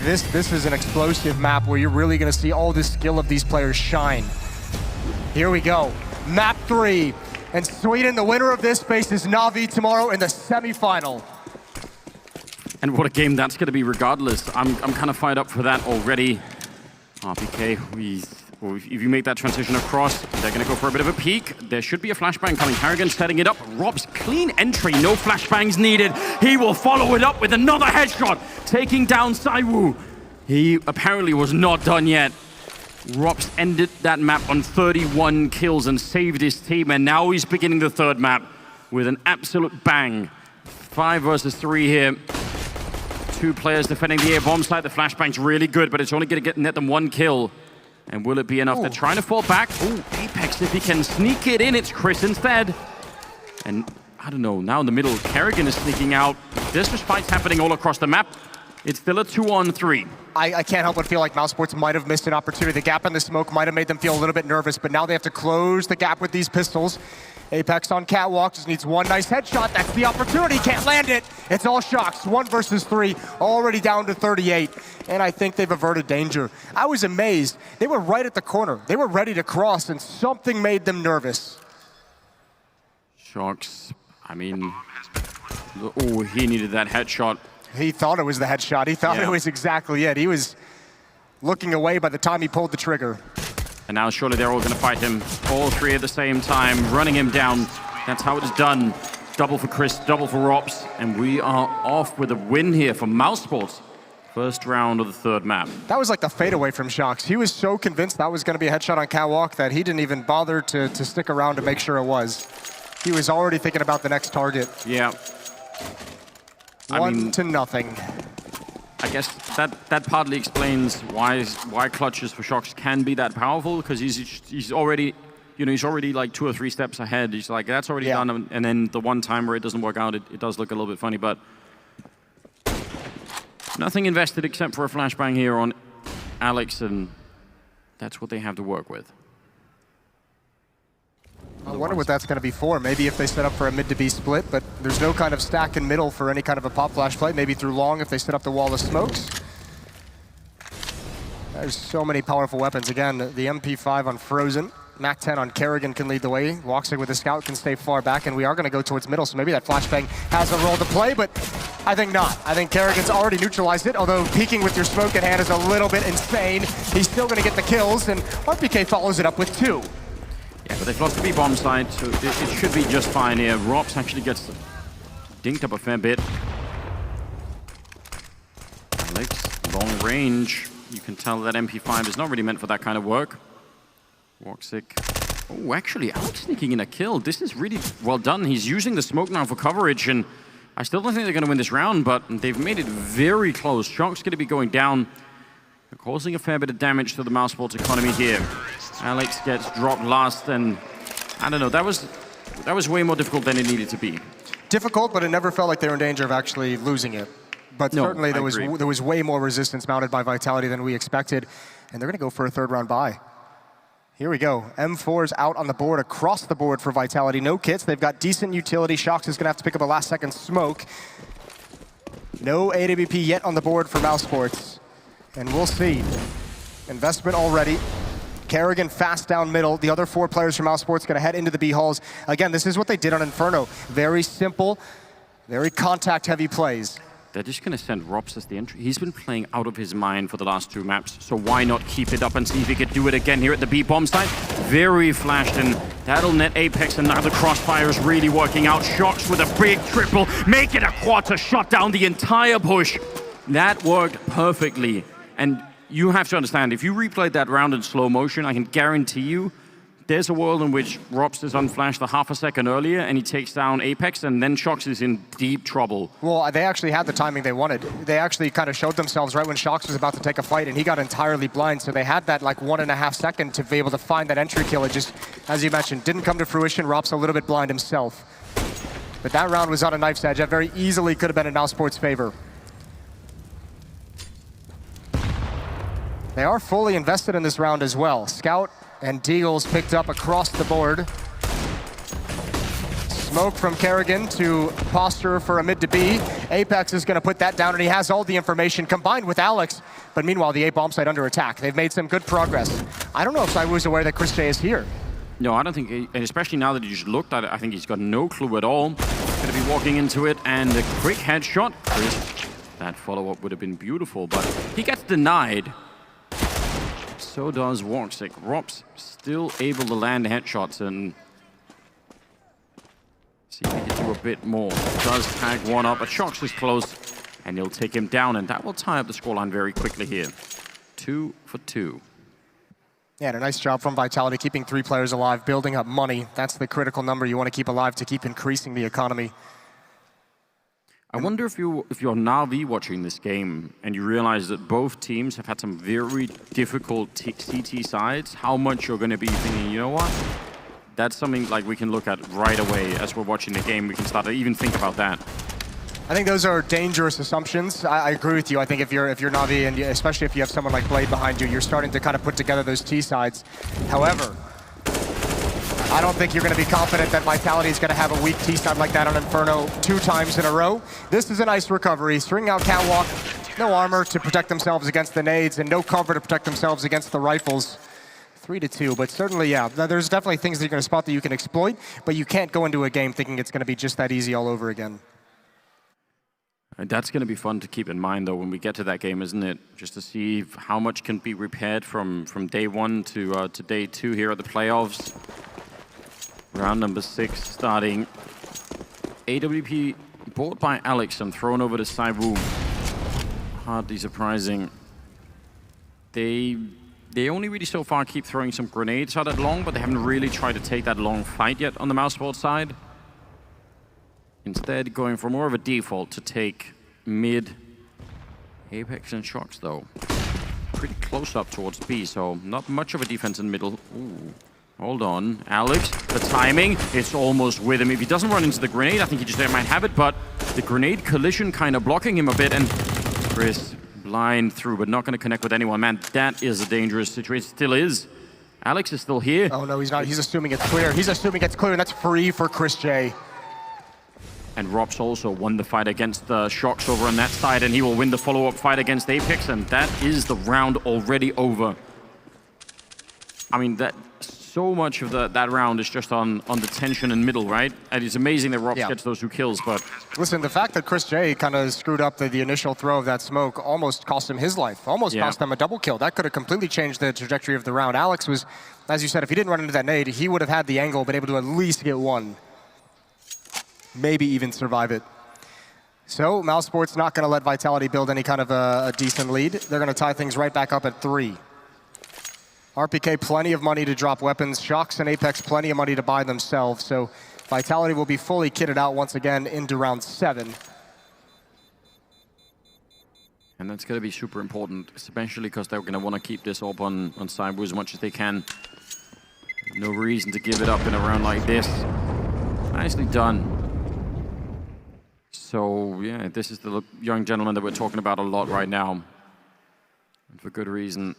This is an explosive map where you're really going to see all the skill of these players shine. Here we go. Map 3. And Sweden, the winner of this faces Navi tomorrow in the semifinal. And what a game that's going to be regardless. I'm kind of fired up for that already. RPK, if you make that transition across, they're going to go for a bit of a peek. There should be a flashbang coming. Harrigan setting it up. Rob's clean entry, no flashbangs needed. He will follow it up with another headshot, taking down Saiwu. He apparently was not done yet. Rob's ended that map on 31 kills and saved his team, and now he's beginning the third map with an absolute bang. 5 versus 3 here. 2 players defending the air bomb site. The flashbang's really good, but it's only going to net them 1 kill. And will it be enough? They're trying to fall back. Oh, Apex, if he can sneak it in, it's Chris instead. And I don't know, now in the middle, Kerrigan is sneaking out. There's just fights happening all across the map. It's still a 2-on-3. I can't help but feel like mousesports might have missed an opportunity. The gap in the smoke might have made them feel a little bit nervous, but now they have to close the gap with these pistols. Apex on catwalk, just needs one nice headshot. That's the opportunity, can't land it. It's all Shox, 1 versus 3, already down to 38. And I think they've averted danger. I was amazed. They were right at the corner. They were ready to cross, and something made them nervous. Shox, I mean, oh, he needed that headshot. He thought it was the headshot. He thought it was exactly it. He was looking away by the time he pulled the trigger. And now surely they're all going to fight him, all 3 at the same time, running him down. That's how it is done. Double for Chris, double for Rops, and we are off with a win here for mousesports. First round of the 3rd map. That was like the fadeaway from Shox. He was so convinced that was going to be a headshot on catwalk that he didn't even bother to stick around to make sure it was. He was already thinking about the next target. Yeah. 1-0. I guess that partly explains why clutches for Shox can be that powerful, because he's already, you know, he's already like 2 or 3 steps ahead. He's like, that's already done, and then the one time where it doesn't work out, it does look a little bit funny, but nothing invested except for a flashbang here on Alex, and that's what they have to work with. I wonder what that's going to be for. Maybe if they set up for a mid to B split, but there's no kind of stack in middle for any kind of a pop flash play. Maybe through long if they set up the wall of smokes. There's so many powerful weapons. Again, the MP5 on Frozen. Mac 10 on Kerrigan can lead the way. Walksig with the scout can stay far back, and we are going to go towards middle, so maybe that flashbang has a role to play, but I think not. I think Kerrigan's already neutralized it, although peeking with your smoke in hand is a little bit insane. He's still going to get the kills, and RPK follows it up with 2. Yeah, but they've lost the B-bomb side, so it should be just fine here. Robs actually gets dinked up a fair bit. Alex, long range. You can tell that MP5 is not really meant for that kind of work. Walksig. Oh, actually, Alex sneaking in a kill. This is really well done. He's using the smoke now for coverage, and I still don't think they're going to win this round, but they've made it very close. Shock's going to be going down, causing a fair bit of damage to the mousesports economy here. Alex gets dropped last, and I don't know, that was way more difficult than it needed to be. Difficult, but it never felt like they were in danger of actually losing it. But no, certainly there was way more resistance mounted by Vitality than we expected, and they're going to go for a 3rd round bye. Here we go. M4's out on the board, across the board for Vitality. No kits, they've got decent utility. Shox is going to have to pick up a last-second smoke. No AWP yet on the board for mousesports, and we'll see. Investment already. Kerrigan fast down middle. The other 4 players from mousesports going to head into the B halls. Again, this is what they did on Inferno. Very simple, very contact-heavy plays. They're just going to send Robs as the entry. He's been playing out of his mind for the last 2 maps, so why not keep it up and see if he could do it again here at the B-bomb site? Very flashed, and that'll net Apex, and now the crossfire is really working out. Shox with a big triple, make it a quad to shut down the entire push. That worked perfectly, and you have to understand, if you replayed that round in slow motion, I can guarantee you there's a world in which Robs is unflashed a half a second earlier and he takes down Apex, and then Shox is in deep trouble. Well, they actually had the timing they wanted. They actually kind of showed themselves right when Shox was about to take a fight, and he got entirely blind, so they had that like 1.5 seconds to be able to find that entry kill. It just, as you mentioned, didn't come to fruition. Rob's a little bit blind himself. But that round was on a knife's edge. That very easily could have been in mousesports' favor. They are fully invested in this round as well. Scout and Deagles picked up across the board. Smoke from Kerrigan to posture for a mid to B. Apex is going to put that down, and he has all the information combined with Alex. But meanwhile, the A bomb site under attack. They've made some good progress. I don't know if ZywOo's aware that Chris J is here. No, I don't think, and especially now that he just looked at it, I think he's got no clue at all. Going to be walking into it, and a quick headshot. Chris, that follow-up would have been beautiful, but he gets denied. So does Warxic. Rops still able to land headshots and see if he can do a bit more. Does tag one up, but Shox is close, and he'll take him down, and that will tie up the scoreline very quickly here. 2 for 2. Yeah, and a nice job from Vitality, keeping 3 players alive, building up money. That's the critical number you want to keep alive to keep increasing the economy. I wonder if you're Na'Vi watching this game and you realize that both teams have had some very difficult CT sides, how much you're going to be thinking, you know what? That's something like we can look at right away as we're watching the game. We can start to even think about that. I think those are dangerous assumptions. I agree with you. I think if you're Na'Vi, and especially if you have someone like Blade behind you, you're starting to kind of put together those T sides. However, I don't think you're going to be confident that Vitality is going to have a weak T side like that on Inferno 2 times in a row. This is a nice recovery. String out Catwalk, no armor to protect themselves against the nades, and no cover to protect themselves against the rifles. 3-2, but certainly, yeah, there's definitely things that you're going to spot that you can exploit, but you can't go into a game thinking it's going to be just that easy all over again. And that's going to be fun to keep in mind, though, when we get to that game, isn't it? Just to see how much can be repaired from day 1 to day 2 here at the playoffs. Round number 6 starting. AWP bought by Alex and thrown over to ZywOo. Hardly surprising. They only really so far keep throwing some grenades out at long, but they haven't really tried to take that long fight yet on the mousesports side. Instead, going for more of a default to take mid. Apex and Shox, though. Pretty close up towards B, so not much of a defense in middle. Ooh, hold on. Alex, the timing, it's almost with him. If he doesn't run into the grenade, I think he just might have it, but the grenade collision kind of blocking him a bit, and Chris blind through, but not going to connect with anyone. Man, that is a dangerous situation. Still is. Alex is still here. Oh, no, he's not. He's assuming it's clear. He's assuming it's clear, and that's free for Chris J. And Rops also won the fight against the Shox over on that side, and he will win the follow-up fight against Apex, and that is the round already over. I mean, that so much of that round is just on the tension in middle, right? And it's amazing that Rops gets those 2 kills, but... Listen, the fact that Chris J kind of screwed up the initial throw of that smoke almost cost him his life, almost cost him a double kill. That could have completely changed the trajectory of the round. Alex was, as you said, if he didn't run into that nade, he would have had the angle, been able to at least get 1. Maybe even survive it. So, mousesports not going to let Vitality build any kind of a decent lead. They're going to tie things right back up at 3. RPK, plenty of money to drop weapons. Shox and Apex, plenty of money to buy themselves. So, Vitality will be fully kitted out once again into round 7. And that's going to be super important, especially because they're going to want to keep this up on ZywOo as much as they can. No reason to give it up in a round like this. Nicely done. So, yeah, this is the young gentleman that we're talking about a lot right now. And for good reason.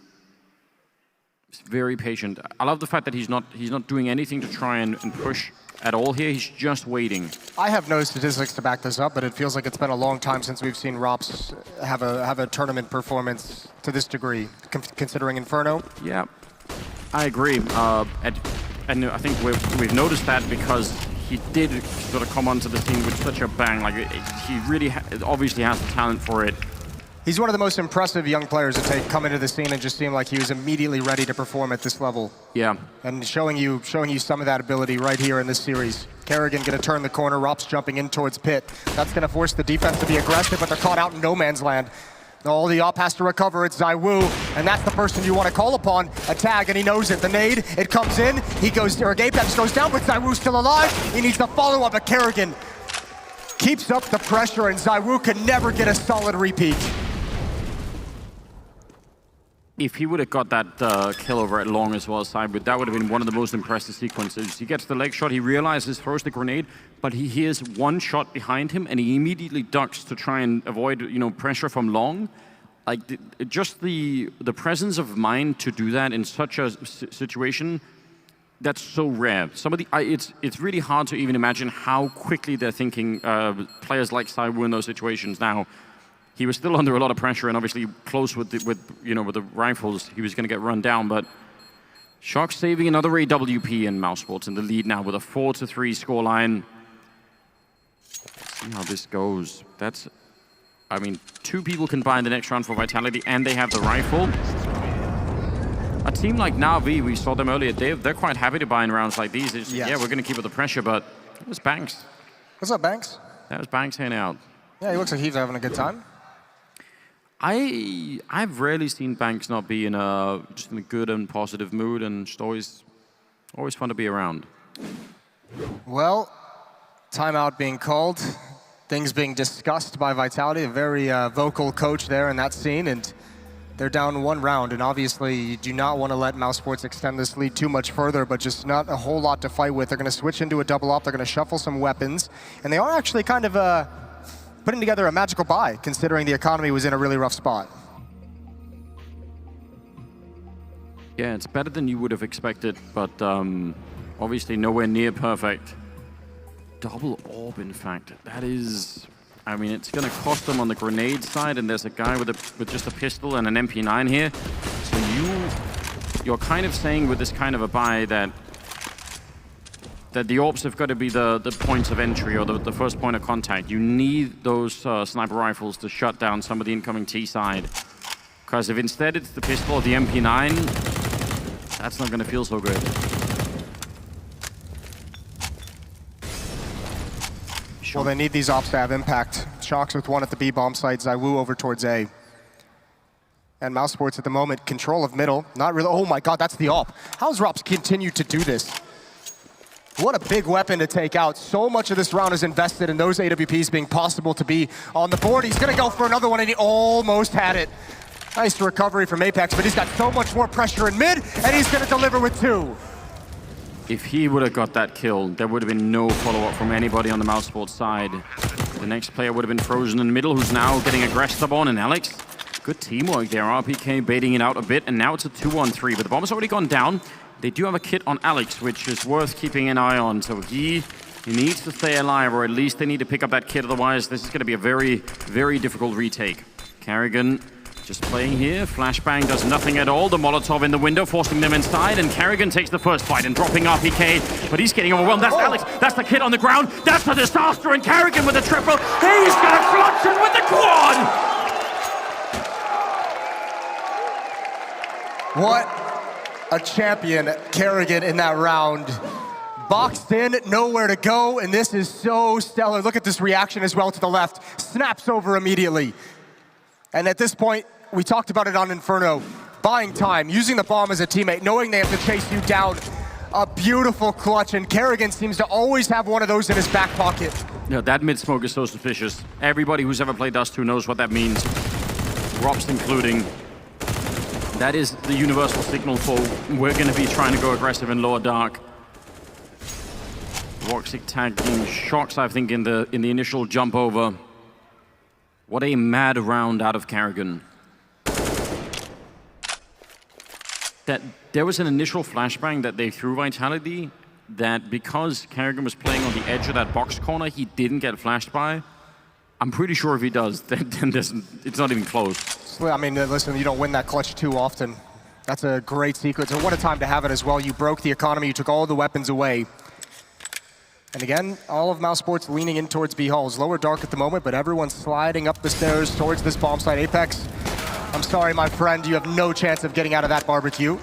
He's very patient. I love the fact that he's not doing anything to try and push at all here. He's just waiting. I have no statistics to back this up, but it feels like it's been a long time since we've seen Rops have a tournament performance to this degree, considering Inferno. Yeah, I agree. And I think we've noticed that because he did sort of come onto the scene with such a bang. Like, he really obviously has the talent for it. He's one of the most impressive young players to come into the scene and just seem like he was immediately ready to perform at this level. Yeah. And showing you some of that ability right here in this series. Kerrigan going to turn the corner, Rops jumping in towards Pit. That's going to force the defense to be aggressive, but they're caught out in no man's land. Oh, the op has to recover, it's ZywOo, and that's the person you want to call upon. A tag, and he knows it. The nade, it comes in, he goes, or Apex goes down, but ZywOo's still alive. He needs the follow-up, but Kerrigan keeps up the pressure, and ZywOo can never get a solid repeat. If he would have got that kill over at long as well as ZywOo, that would have been one of the most impressive sequences. He gets the leg shot, he realizes, throws the grenade, but he hears one shot behind him, and he immediately ducks to try and avoid, pressure from long. Like, just the presence of mind to do that in such a situation that's so rare. Some of the it's really hard to even imagine how quickly they're thinking. Players like Saiwu in those situations. Now, he was still under a lot of pressure, and obviously close with the rifles, he was going to get run down. But Shock saving another AWP, and mousesports in the lead now with a 4-3 scoreline. See how this goes. That's, I mean, 2 people can buy in the next round for Vitality, and they have the rifle. A team like Na'Vi, we saw them earlier, they're quite happy to buy in rounds like these. Yes. Yeah, we're going to keep up the pressure, but it was Banks. What's up, Banks? That was Banks hanging out. Yeah, he looks like he's having a good time. I've rarely seen Banks not be in just in a good and positive mood, and just always fun to be around. Well, timeout being called, things being discussed by Vitality, a very vocal coach there in that scene, and they're down 1 round, and obviously you do not want to let mousesports extend this lead too much further, but just not a whole lot to fight with. They're going to switch into a double up, they're going to shuffle some weapons, and they are actually kind of putting together a magical buy, considering the economy was in a really rough spot. Yeah, it's better than you would have expected, but obviously nowhere near perfect. Double orb, in fact. That is, I mean, it's going to cost them on the grenade side, and there's a guy with just a pistol and an MP9 here. So you're kind of saying with this kind of a buy that the orbs have got to be the points of entry, or the first point of contact. You need those sniper rifles to shut down some of the incoming T side. Because if instead it's the pistol or the MP9, that's not going to feel so good. Well, they need these ops to have impact. Shocks with 1 at the B bomb site, Zaiwu over towards A. And mousesports at the moment, control of middle. Not really, oh my god, that's the op. How's Rops continue to do this? What a big weapon to take out. So much of this round is invested in those AWPs being possible to be on the board. He's gonna go for another one, and he almost had it. Nice recovery from Apex, but he's got so much more pressure in mid, and he's gonna deliver with 2. If he would have got that kill, there would have been no follow-up from anybody on the mousesports side. The next player would have been frozen in the middle, who's now getting aggressed on, and Alex, good teamwork there. RPK baiting it out a bit, and now it's a 2-on-3, but the bomb has already gone down. They do have a kit on Alex, which is worth keeping an eye on, so he needs to stay alive, or at least they need to pick up that kit, otherwise this is going to be a very, very difficult retake. Carrigan just playing here. Flashbang does nothing at all. The Molotov in the window, forcing them inside, and Carrigan takes the first fight and dropping RPK, but he's getting overwhelmed. That's Alex. That's the kid on the ground. That's the disaster, and Carrigan with the triple. He's gonna clutch it with the quad! What a champion, Carrigan, in that round. Boxed in, nowhere to go, and this is so stellar. Look at this reaction as well to the left. Snaps over immediately. And at this point, we talked about it on Inferno, buying time, using the bomb as a teammate, knowing they have to chase you down. A beautiful clutch, and Carrigan seems to always have one of those in his back pocket. Yeah, that mid-smoke is so suspicious. Everybody who's ever played Dust 2 knows what that means. Rops including. That is the universal signal for we're going to be trying to go aggressive in lower dark. Roxic tagging Shocks, I think, in the initial jump over. What a mad round out of Carrigan. That there was an initial flashbang that they threw Vitality, that because Carrigan was playing on the edge of that box corner, he didn't get flashed by. I'm pretty sure if he does, then it's not even close. Well, I mean, listen, you don't win that clutch too often. That's a great sequence, and what a time to have it as well. You broke the economy, you took all the weapons away. And again, all of mousesports leaning in towards B halls. Lower dark at the moment, but everyone's sliding up the stairs towards this bomb site. Apex, I'm sorry, my friend, you have no chance of getting out of that barbecue.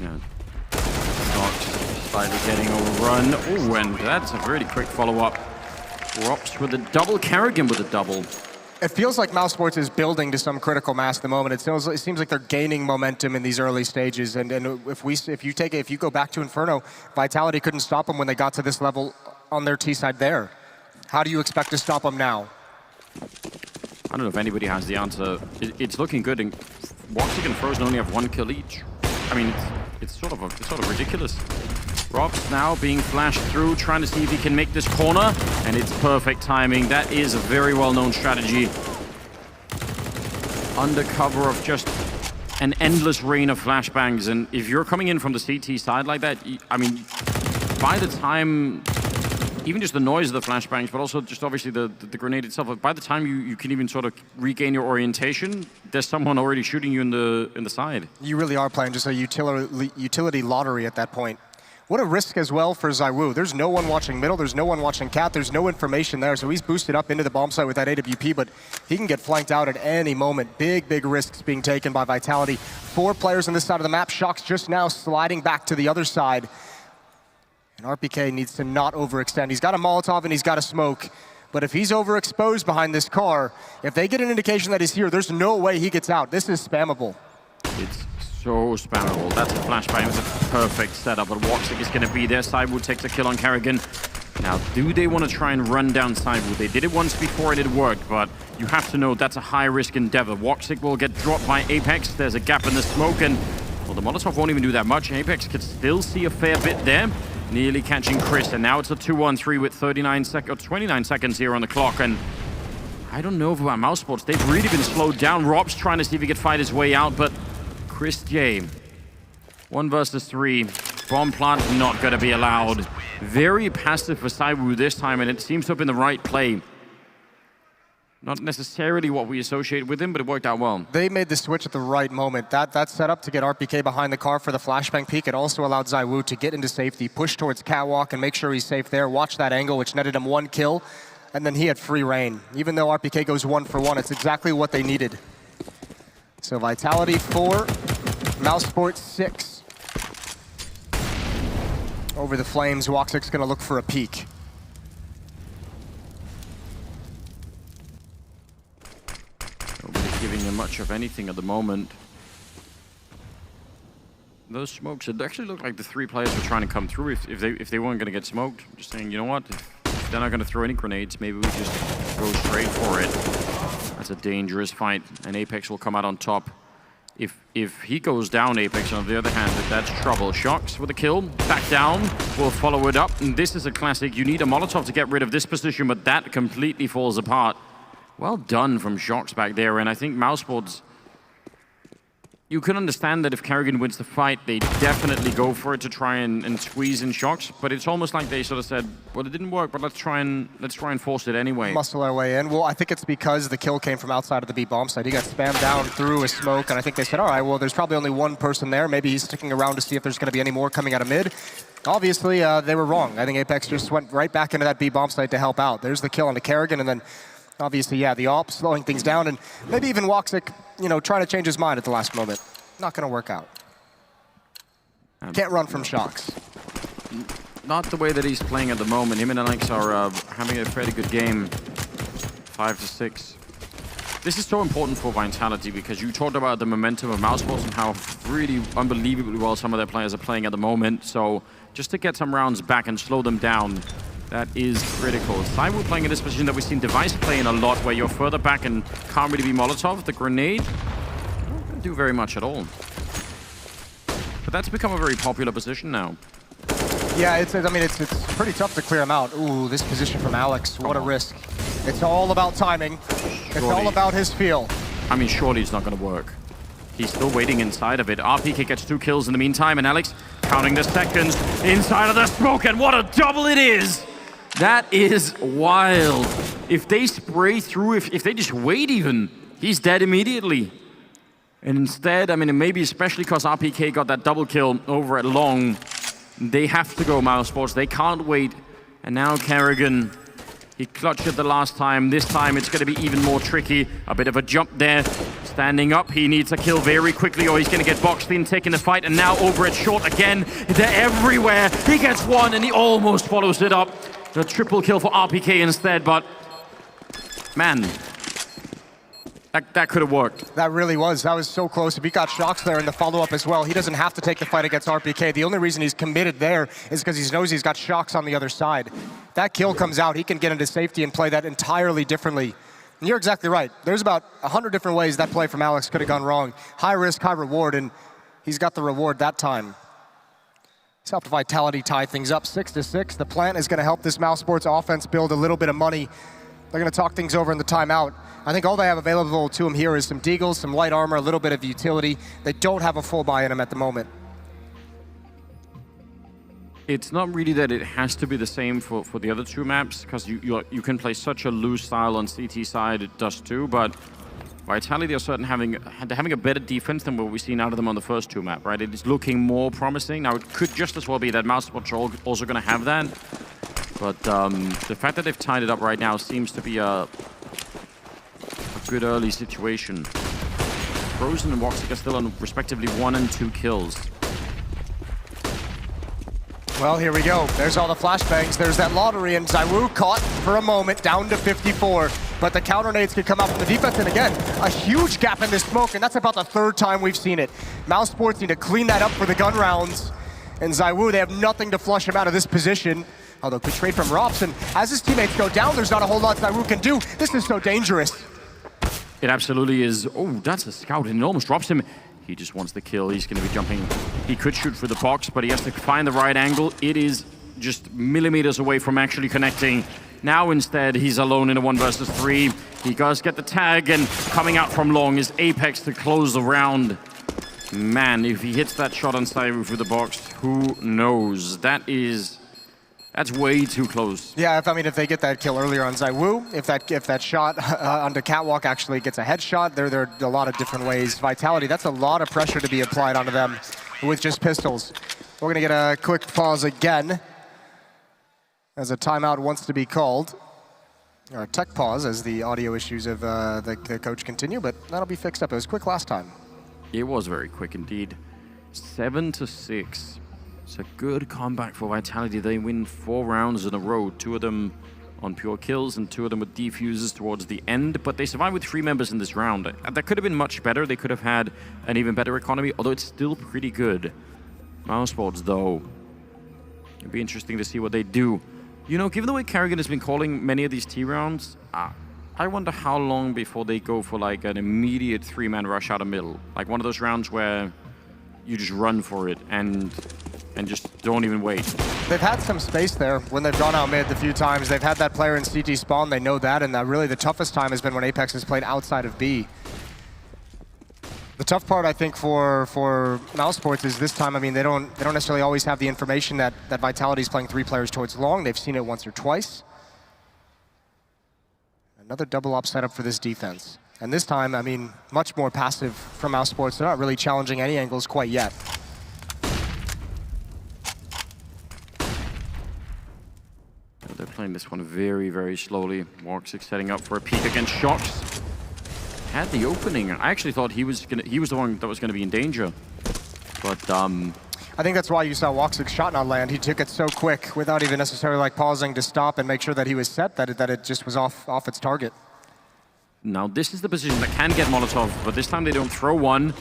Yeah. Slightly getting overrun. Oh, and that's a really quick follow-up. Rops with a double, Carrigan with a double. It feels like mousesports is building to some critical mass at the moment. It seems like they're gaining momentum in these early stages. And if you go back to Inferno, Vitality couldn't stop them when they got to this level on their T side there. How do you expect to stop them now? I don't know if anybody has the answer. It's looking good, and Woxic and Frozen only have 1 kill each. I mean, it's sort of ridiculous. Robs now being flashed through, trying to see if he can make this corner, and it's perfect timing. That is a very well-known strategy. Under cover of just an endless rain of flashbangs, and if you're coming in from the CT side like that, I mean, by the time, even just the noise of the flashbangs, but also just obviously the grenade itself, by the time you can even sort of regain your orientation, there's someone already shooting you in the side. You really are playing just a utility lottery at that point. What a risk as well for ZywOo. There's no one watching middle, there's no one watching cat, there's no information there, so he's boosted up into the bomb site with that AWP, but he can get flanked out at any moment. Big, big risks being taken by Vitality. 4 players on this side of the map. Shox just now sliding back to the other side. And RPK needs to not overextend. He's got a Molotov and he's got a smoke, but if he's overexposed behind this car, if they get an indication that he's here, there's no way he gets out. This is spammable. It's so spammable. That's a flashbang. It's a perfect setup, but Woxic is going to be there. ZywOo takes a kill on Karrigan. Now, do they want to try and run down ZywOo? They did it once before and it worked, but you have to know that's a high-risk endeavor. Woxic will get dropped by Apex. There's a gap in the smoke, and well, the Molotov won't even do that much. Apex could still see a fair bit there. Nearly catching Chris, and now it's a 2-1-3 with 29 seconds here on the clock, and I don't know about mousesports. They've really been slowed down. Rob's trying to see if he could fight his way out, but Chris J, 1 versus 3. Bomb plant not going to be allowed. Very passive for ZywOo this time, and it seems to have been the right play. Not necessarily what we associate with him, but it worked out well. They made the switch at the right moment. That setup to get RPK behind the car for the flashbang peek, it also allowed ZywOo to get into safety, push towards catwalk and make sure he's safe there. Watch that angle, which netted him 1 kill, and then he had free reign. Even though RPK goes 1 for 1, it's exactly what they needed. So Vitality 4, mousesports 6. Over the flames, Woxic's gonna look for a peek. Nobody's giving him much of anything at the moment. Those smokes, it actually looked like the 3 players were trying to come through if they weren't gonna get smoked. Just saying, you know what, if they're not gonna throw any grenades, maybe we just go straight for it. That's a dangerous fight, and Apex will come out on top. If he goes down, Apex, on the other hand, that's trouble. Shox with a kill, back down, will follow it up, and this is a classic. You need a Molotov to get rid of this position, but that completely falls apart. Well done from Shox back there, and I think mousesports, you can understand that if Karrigan wins the fight, they definitely go for it to try and squeeze in Shox, but it's almost like they sort of said, well, it didn't work, but let's try and force it anyway. Muscle our way in. Well, I think it's because the kill came from outside of the B bomb site. He got spammed down through a smoke, and I think they said, all right, well, there's probably only 1 person there. Maybe he's sticking around to see if there's going to be any more coming out of mid. Obviously, they were wrong. I think Apex just went right back into that B bomb site to help out. There's the kill on the Karrigan, and then obviously, yeah, the AWP slowing things down, and maybe even Woxic, you know, trying to change his mind at the last moment. Not going to work out. Can't run from Shox. Not the way that he's playing at the moment. Him and Alex are having a fairly good game. 5-6. This is so important for Vitality because you talked about the momentum of mousesports and how really unbelievably well some of their players are playing at the moment. So just to get some rounds back and slow them down, that is critical. ZywOo playing in this position that we've seen Device play in a lot, where you're further back and can't really be Molotov. The grenade don't do very much at all. But that's become a very popular position now. Yeah, it's pretty tough to clear him out. Ooh, this position from Alex, what a risk. It's all about timing. It's all about his feel. I mean, surely it's not going to work. He's still waiting inside of it. RPK gets 2 kills in the meantime, and Alex counting the seconds inside of the smoke, and what a double it is! That is wild. If they spray through, if they just wait even, he's dead immediately. And instead, I mean, maybe especially because RPK got that double kill over at long, they have to go mousesports. They can't wait. And now Karrigan, he clutched it the last time. This time it's going to be even more tricky. A bit of a jump there. Standing up, he needs a kill very quickly or he's going to get boxed in, taking the fight. And now over at short again. They're everywhere. He gets 1 and he almost follows it up. The triple kill for RPK instead, but man, that could have worked. That really was. That was so close. If he got Shox there in the follow-up as well, he doesn't have to take the fight against RPK. The only reason he's committed there is because he knows he's got Shox on the other side. That kill comes out, he can get into safety and play that entirely differently. And you're exactly right. There's about 100 different ways that play from Alex could have gone wrong. High risk, high reward, and he's got the reward that time. He's helped Vitality tie things up 6-6. The plant is going to help this mousesports offense build a little bit of money. They're going to talk things over in the timeout. I think all they have available to them here is some deagles, some light armor, a little bit of utility. They don't have a full buy in them at the moment. It's not really that it has to be the same for the other two maps, because you can play such a loose style on CT side, it does too, but Vitality are certainly having a better defense than what we've seen out of them on the first two map, right? It is looking more promising. Now, it could just as well be that mousesports are also going to have that, but the fact that they've tied it up right now seems to be a good early situation. Frozen and Woxic are still on respectively 1 and 2 kills. Well, here we go. There's all the flashbangs. There's that lottery, and ZywOo caught for a moment, down to 54. But the counter nades could come out from the defense, and again, a huge gap in this smoke, and that's about the 3rd time we've seen it. mousesports need to clean that up for the gun rounds. And ZywOo, they have nothing to flush him out of this position. Although, good trade from Robson. As his teammates go down, there's not a whole lot ZywOo can do. This is so dangerous. It absolutely is. Oh, that's a scout, and it almost drops him. He just wants the kill. He's going to be jumping. He could shoot for the box, but he has to find the right angle. It is just millimeters away from actually connecting. Now instead, he's alone in a 1 versus 3. He does get the tag, and coming out from long is Apex to close the round. Man, if he hits that shot on ZywOo through the box, who knows? That's way too close. Yeah, if they get that kill earlier on ZywOo, if that shot onto Catwalk actually gets a headshot, there are a lot of different ways. Vitality, that's a lot of pressure to be applied onto them with just pistols. We're gonna get a quick pause again as a timeout wants to be called. Or a tech pause as the audio issues of the coach continue, but that'll be fixed up. It was quick last time. It was very quick indeed. 7-6. It's a good comeback for Vitality. They win 4 rounds in a row, 2 of them on pure kills and 2 of them with defuses towards the end, but they survived with 3 members in this round. That could have been much better. They could have had an even better economy, although it's still pretty good. mousesports, though, it'd be interesting to see what they do. You know, given the way Kerrigan has been calling many of these T rounds, I wonder how long before they go for like an immediate 3-man rush out of middle. Like one of those rounds where you just run for it and just don't even wait. They've had some space there when they've gone out mid a few times. They've had that player in CT spawn, they know that, and really the toughest time has been when Apex has played outside of B. The tough part, I think, for mousesports is this time, I mean, they don't necessarily always have the information that Vitality's playing 3 players towards long. They've seen it once or twice. Another double up setup for this defense. And this time, I mean, much more passive from mousesports. They're not really challenging any angles quite yet. They're playing this one very, very slowly. Woxic setting up for a peek against Shox. Had the opening. I actually thought he was the one that was gonna be in danger. But I think that's why you saw Woxic's shot not land. He took it so quick without even necessarily like pausing to stop and make sure that he was set, that it just was off its target. Now this is the position that can get Molotov, but this time they don't throw one.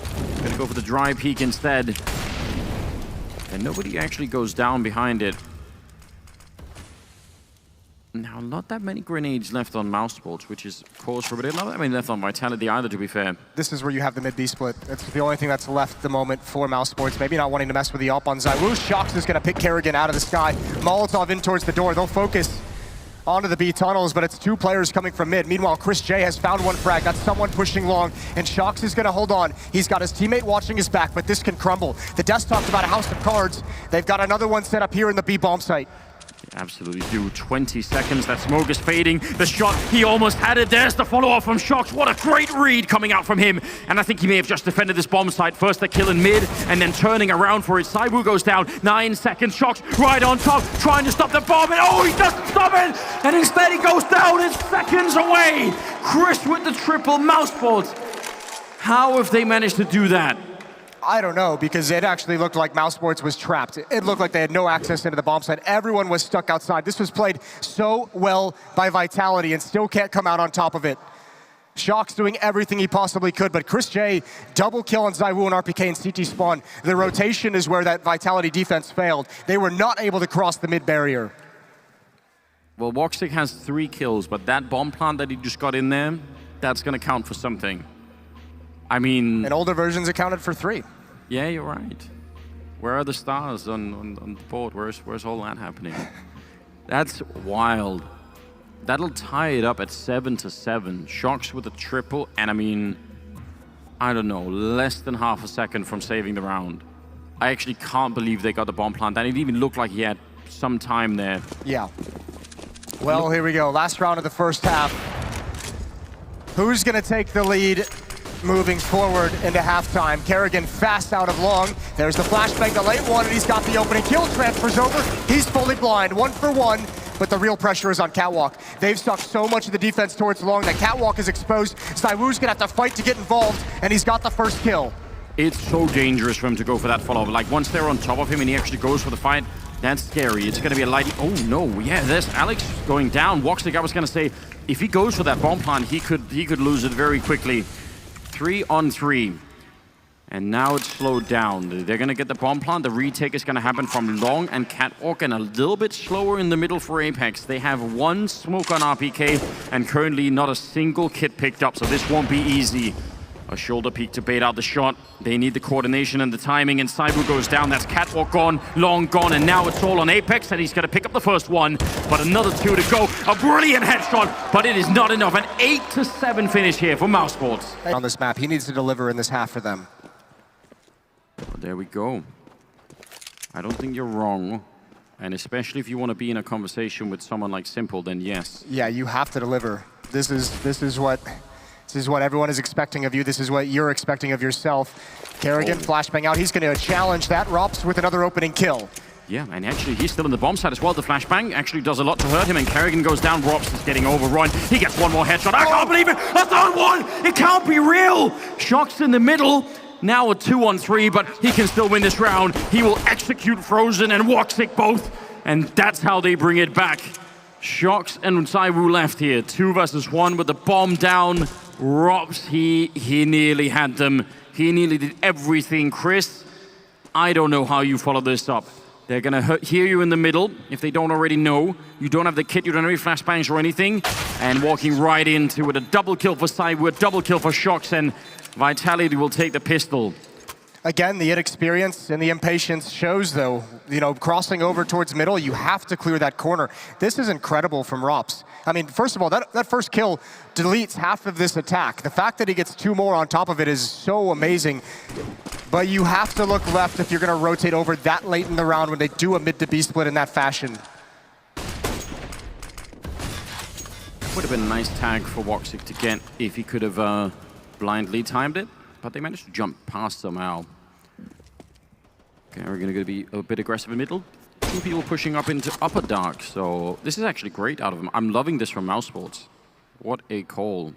Gonna go for the dry peek instead. And nobody actually goes down behind it. Now, not that many grenades left on mousesports, which is cause for a bit. Not that many left on Vitality either, to be fair. This is where you have the mid-B split. It's the only thing that's left at the moment for mousesports. Maybe not wanting to mess with the AWP on ZywOo. Shox is going to pick Kerrigan out of the sky. Molotov in towards the door. They'll focus onto the B tunnels, but it's 2 players coming from mid. Meanwhile, Chris J has found 1 frag. That's someone pushing long, and Shox is going to hold on. He's got his teammate watching his back, but this can crumble. The Desk talked about a house of cards. They've got another one set up here in the B bomb site. Absolutely do. 20 seconds. That smoke is fading. The shot, he almost had it. There's the follow-up from Shox. What a great read coming out from him. And I think he may have just defended this bomb site. First the kill in mid, and then turning around for it. ZywOo goes down. 9 seconds. Shox right on top, trying to stop the bomb. And oh, he doesn't stop it. And instead he goes down. It's seconds away. Chris with the triple. mousesports. How have they managed to do that? I don't know, because it actually looked like mousesports was trapped. It looked like they had no access into the bomb site. Everyone was stuck outside. This was played so well by Vitality and still can't come out on top of it. Shox doing everything he possibly could, but Chris J, double kill on ZywOo and RPK and CT spawn. The rotation is where that Vitality defense failed. They were not able to cross the mid barrier. Well, Woxic has 3 kills, but that bomb plant that he just got in there, that's going to count for something. I mean... And older versions accounted for 3. Yeah, you're right. Where are the stars on the board? Where's all that happening? That's wild. That'll tie it up at 7-7. Shox with a triple, and I mean, I don't know, less than half a second from saving the round. I actually can't believe they got the bomb plant. And it even looked like he had some time there. Yeah. Well, here we go. Last round of the first half. Who's going to take the lead moving forward into halftime? Kerrigan fast out of long. There's the flashbang, the late one, and he's got the opening kill. Transfers over. He's fully blind, 1 for 1. But the real pressure is on Catwalk. They've stuck so much of the defense towards long that Catwalk is exposed. Saiwoo's going to have to fight to get involved, and he's got the first kill. It's so dangerous for him to go for that follow-up. Like, once they're on top of him and he actually goes for the fight, that's scary. It's going to be a light... Oh, no. Yeah, there's Alex going down. Woxic, I was going to say, if he goes for that bomb plant, he could lose it very quickly. 3-on-3. And now it's slowed down. They're going to get the bomb plant. The retake is going to happen from long and Catwalk, and a little bit slower in the middle for Apex. They have 1 smoke on RPK and currently not a single kit picked up, so this won't be easy. A shoulder peek to bait out the shot. They need the coordination and the timing, and Saibou goes down. That's Catwalk gone, long gone, and now it's all on Apex, and he's going to pick up the first one, but another 2 to go. A brilliant headshot, but it is not enough. An 8-7 finish here for mousesports. On this map, he needs to deliver in this half for them. Well, there we go. I don't think you're wrong. And especially if you want to be in a conversation with someone like Simple, then yes. Yeah, you have to deliver. This is what everyone is expecting of you. This is what you're expecting of yourself. Kerrigan, flashbang out. He's going to challenge that. Rops with another opening kill. Yeah, and actually he's still in the bomb side as well. The flashbang actually does a lot to hurt him, and Kerrigan goes down. Rops is getting overrun. He gets 1 more headshot. I can't believe it! A third one! It can't be real! Shox in the middle. Now a 2-on-3, but he can still win this round. He will execute Frozen and Woxic both, and that's how they bring it back. Shox and Saibou left here, 2 versus 1 with the bomb down. Rops, he nearly had them. He nearly did everything. Chris, I don't know how you follow this up. They're gonna hear you in the middle, if they don't already know. You don't have the kit, you don't have any flashbangs or anything. And walking right into it, a double kill for Saibou, a double kill for Shox, and Vitality will take the pistol. Again, the inexperience and the impatience shows, though. You know, crossing over towards middle, you have to clear that corner. This is incredible from Rops. I mean, first of all, that first kill deletes half of this attack. The fact that he gets 2 more on top of it is so amazing. But you have to look left if you're going to rotate over that late in the round when they do a mid-to-B split in that fashion. Would have been a nice tag for Woxic to get if he could have blindly timed it, but they managed to jump past somehow. Okay, we're going to be a bit aggressive in middle. 2 people pushing up into upper dark, so this is actually great out of him. I'm loving this from mousesports. What a call.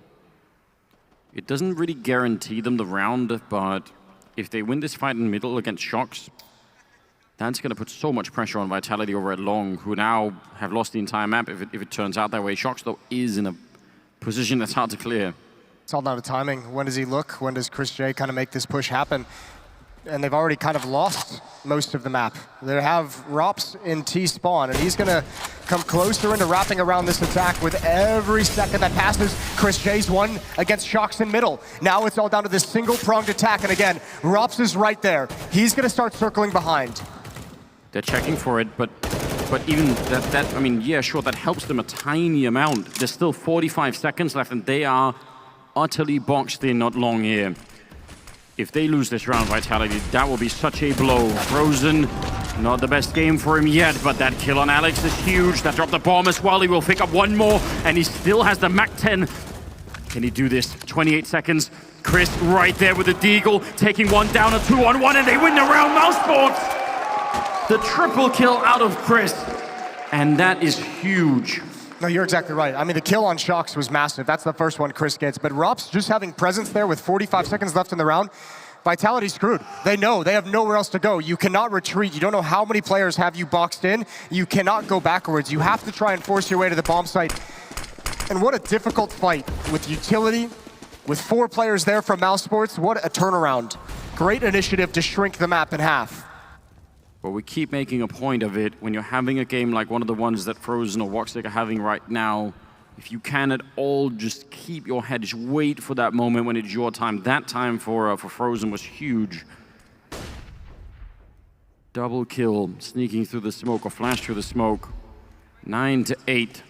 It doesn't really guarantee them the round, but if they win this fight in middle against Shox, that's going to put so much pressure on Vitality over at long, who now have lost the entire map if it turns out that way. Shox, though, is in a position that's hard to clear. It's all down to timing. When does he look? When does Chris J kind of make this push happen? And they've already kind of lost most of the map. They have Rops in T-spawn, and he's going to come closer into wrapping around this attack with every second that passes. Chris J's won against Shox in middle. Now it's all down to this single-pronged attack, and again, Rops is right there. He's going to start circling behind. They're checking for it, but even that, I mean, yeah, sure, that helps them a tiny amount. There's still 45 seconds left, and they are utterly boxed in not long here. If they lose this round, Vitality, that will be such a blow. Frozen, not the best game for him yet, but that kill on Alex is huge. That dropped the bomb as well. He will pick up 1 more, and he still has the Mac 10. Can he do this? 28 seconds. Chris right there with the deagle, taking 1 down, a 2-on-1, and they win the round. mousesports! The triple kill out of Chris, and that is huge. No, you're exactly right. I mean, the kill on Shox was massive. That's the first one Chris gets. But Rops just having presence there with 45 seconds left in the round, Vitality screwed. They know. They have nowhere else to go. You cannot retreat. You don't know how many players have you boxed in. You cannot go backwards. You have to try and force your way to the bomb site. And what a difficult fight with utility, with 4 players there from mousesports. What a turnaround. Great initiative to shrink the map in half. But we keep making a point of it. When you're having a game like one of the ones that Frozen or Woxic are having right now, if you can at all, just keep your head, just wait for that moment when it's your time. That time for Frozen was huge. Double kill, sneaking through the smoke or flash through the smoke. 9-8.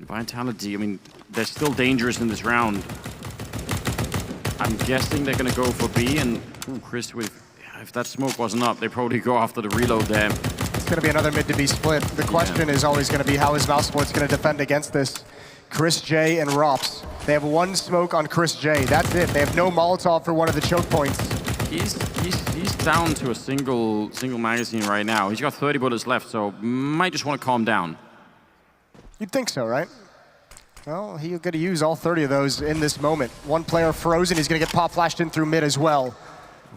Vitality, I mean, they're still dangerous in this round. I'm guessing they're going to go for B, and Chris, if that smoke wasn't up, they probably go after the reload there. It's going to be another mid to B split. The question is always going to be, how is mousesports going to defend against this? Chris J and Rops. They have one smoke on Chris J. That's it. They have no Molotov for one of the choke points. He's down to a single magazine right now. He's got 30 bullets left, so might just want to calm down. You'd think so, right? Well, he's going to use all 30 of those in this moment. One player frozen. He's going to get pop flashed in through mid as well.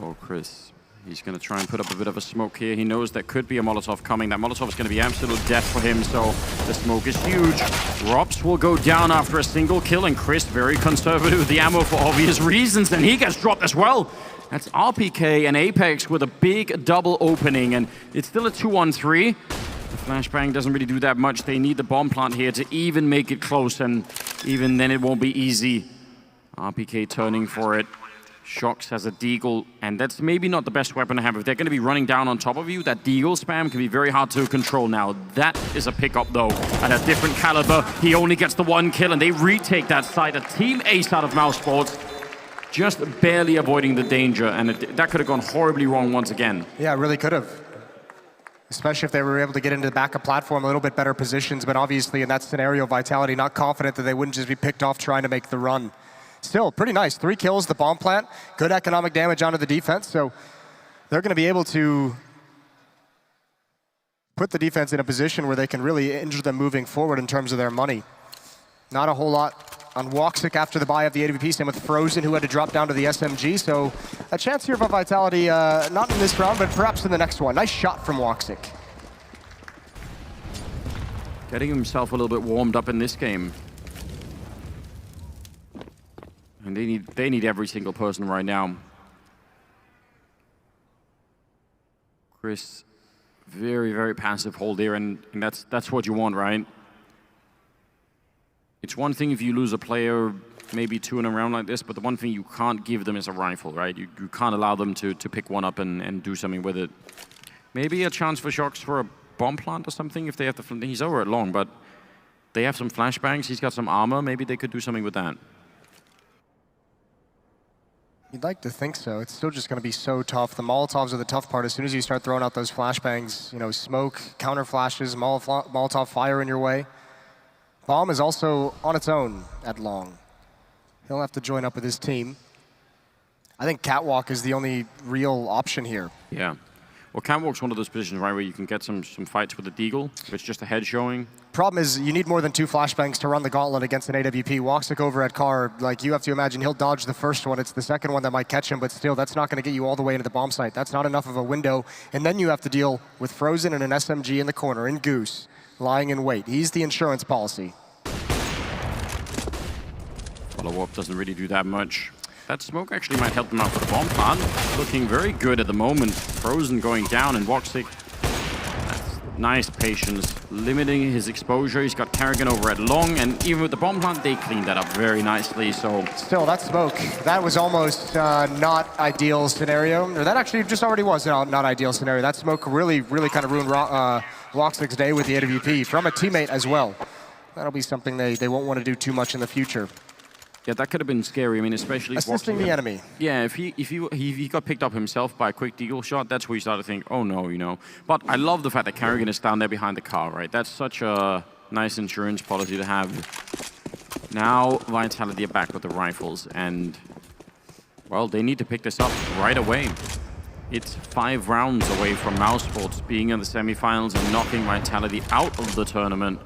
Oh, Chris. He's going to try and put up a bit of a smoke here. He knows there could be a Molotov coming. That Molotov is going to be absolute death for him, so the smoke is huge. Rops will go down after a single kill, and Chris very conservative with the ammo for obvious reasons, and he gets dropped as well. That's RPK and Apex with a big double opening, and it's still a 2-on-3. The flashbang doesn't really do that much. They need the bomb plant here to even make it close, and even then it won't be easy. RPK turning for it. Shox has a deagle, and that's maybe not the best weapon to have. If they're going to be running down on top of you, that deagle spam can be very hard to control now. That is a pickup, though, at a different caliber. He only gets the one kill, and they retake that side. A team ace out of mousesports, just barely avoiding the danger, and that could have gone horribly wrong once again. Yeah, it really could have. Especially if they were able to get into the backup platform, a little bit better positions, but obviously in that scenario, Vitality not confident that they wouldn't just be picked off trying to make the run. Still, pretty nice. 3 kills, the bomb plant, good economic damage onto the defense, so they're going to be able to put the defense in a position where they can really injure them moving forward in terms of their money. Not a whole lot on Woxic after the buy of the AWP, same with Frozen, who had to drop down to the SMG, so a chance here for Vitality, not in this round, but perhaps in the next one. Nice shot from Woxic. Getting himself a little bit warmed up in this game. And they need every single person right now. Chris, very, very passive hold here, and that's what you want, right? It's one thing if you lose a player, maybe 2 in a round like this, but the one thing you can't give them is a rifle, right? You can't allow them to pick one up and do something with it. Maybe a chance for Shox for a bomb plant or something if they have the... He's over at long, but they have some flashbangs, he's got some armor, maybe they could do something with that. You'd like to think so. It's still just going to be so tough. The Molotovs are the tough part. As soon as you start throwing out those flashbangs, you know, smoke, counter flashes, Molotov fire in your way. Bomb is also on its own at long. He'll have to join up with his team. I think Catwalk is the only real option here. Yeah. Well, Catwalk's one of those positions, right, where you can get some fights with the deagle, if it's just a head showing. Problem is, you need more than 2 flashbangs to run the gauntlet against an AWP. Woxic over at Car, like, you have to imagine he'll dodge the first one. It's the second one that might catch him, but still, that's not going to get you all the way into the bomb site. That's not enough of a window. And then you have to deal with Frozen and an SMG in the corner, and Goose, lying in wait. He's the insurance policy. Follow-up doesn't really do that much. That smoke actually might help them out for the bomb plant. Looking very good at the moment. Frozen going down, and Woxic, that's nice patience, limiting his exposure. He's got Carrigan over at long, and even with the bomb plant, they cleaned that up very nicely. So still, that smoke, that was almost not ideal scenario. Or that actually just already was not ideal scenario. That smoke really kind of ruined Woxic's day with the AWP from a teammate as well. That'll be something they won't want to do too much in the future. Yeah, that could have been scary. I mean, especially assisting the enemy. Yeah, if he got picked up himself by a quick deagle shot, that's where you start to think, oh no, you know. But I love the fact that Carrigan is down there behind the car, right? That's such a nice insurance policy to have. Now Vitality are back with the rifles, and well, they need to pick this up right away. It's 5 rounds away from mousesports being in the semifinals and knocking Vitality out of the tournament.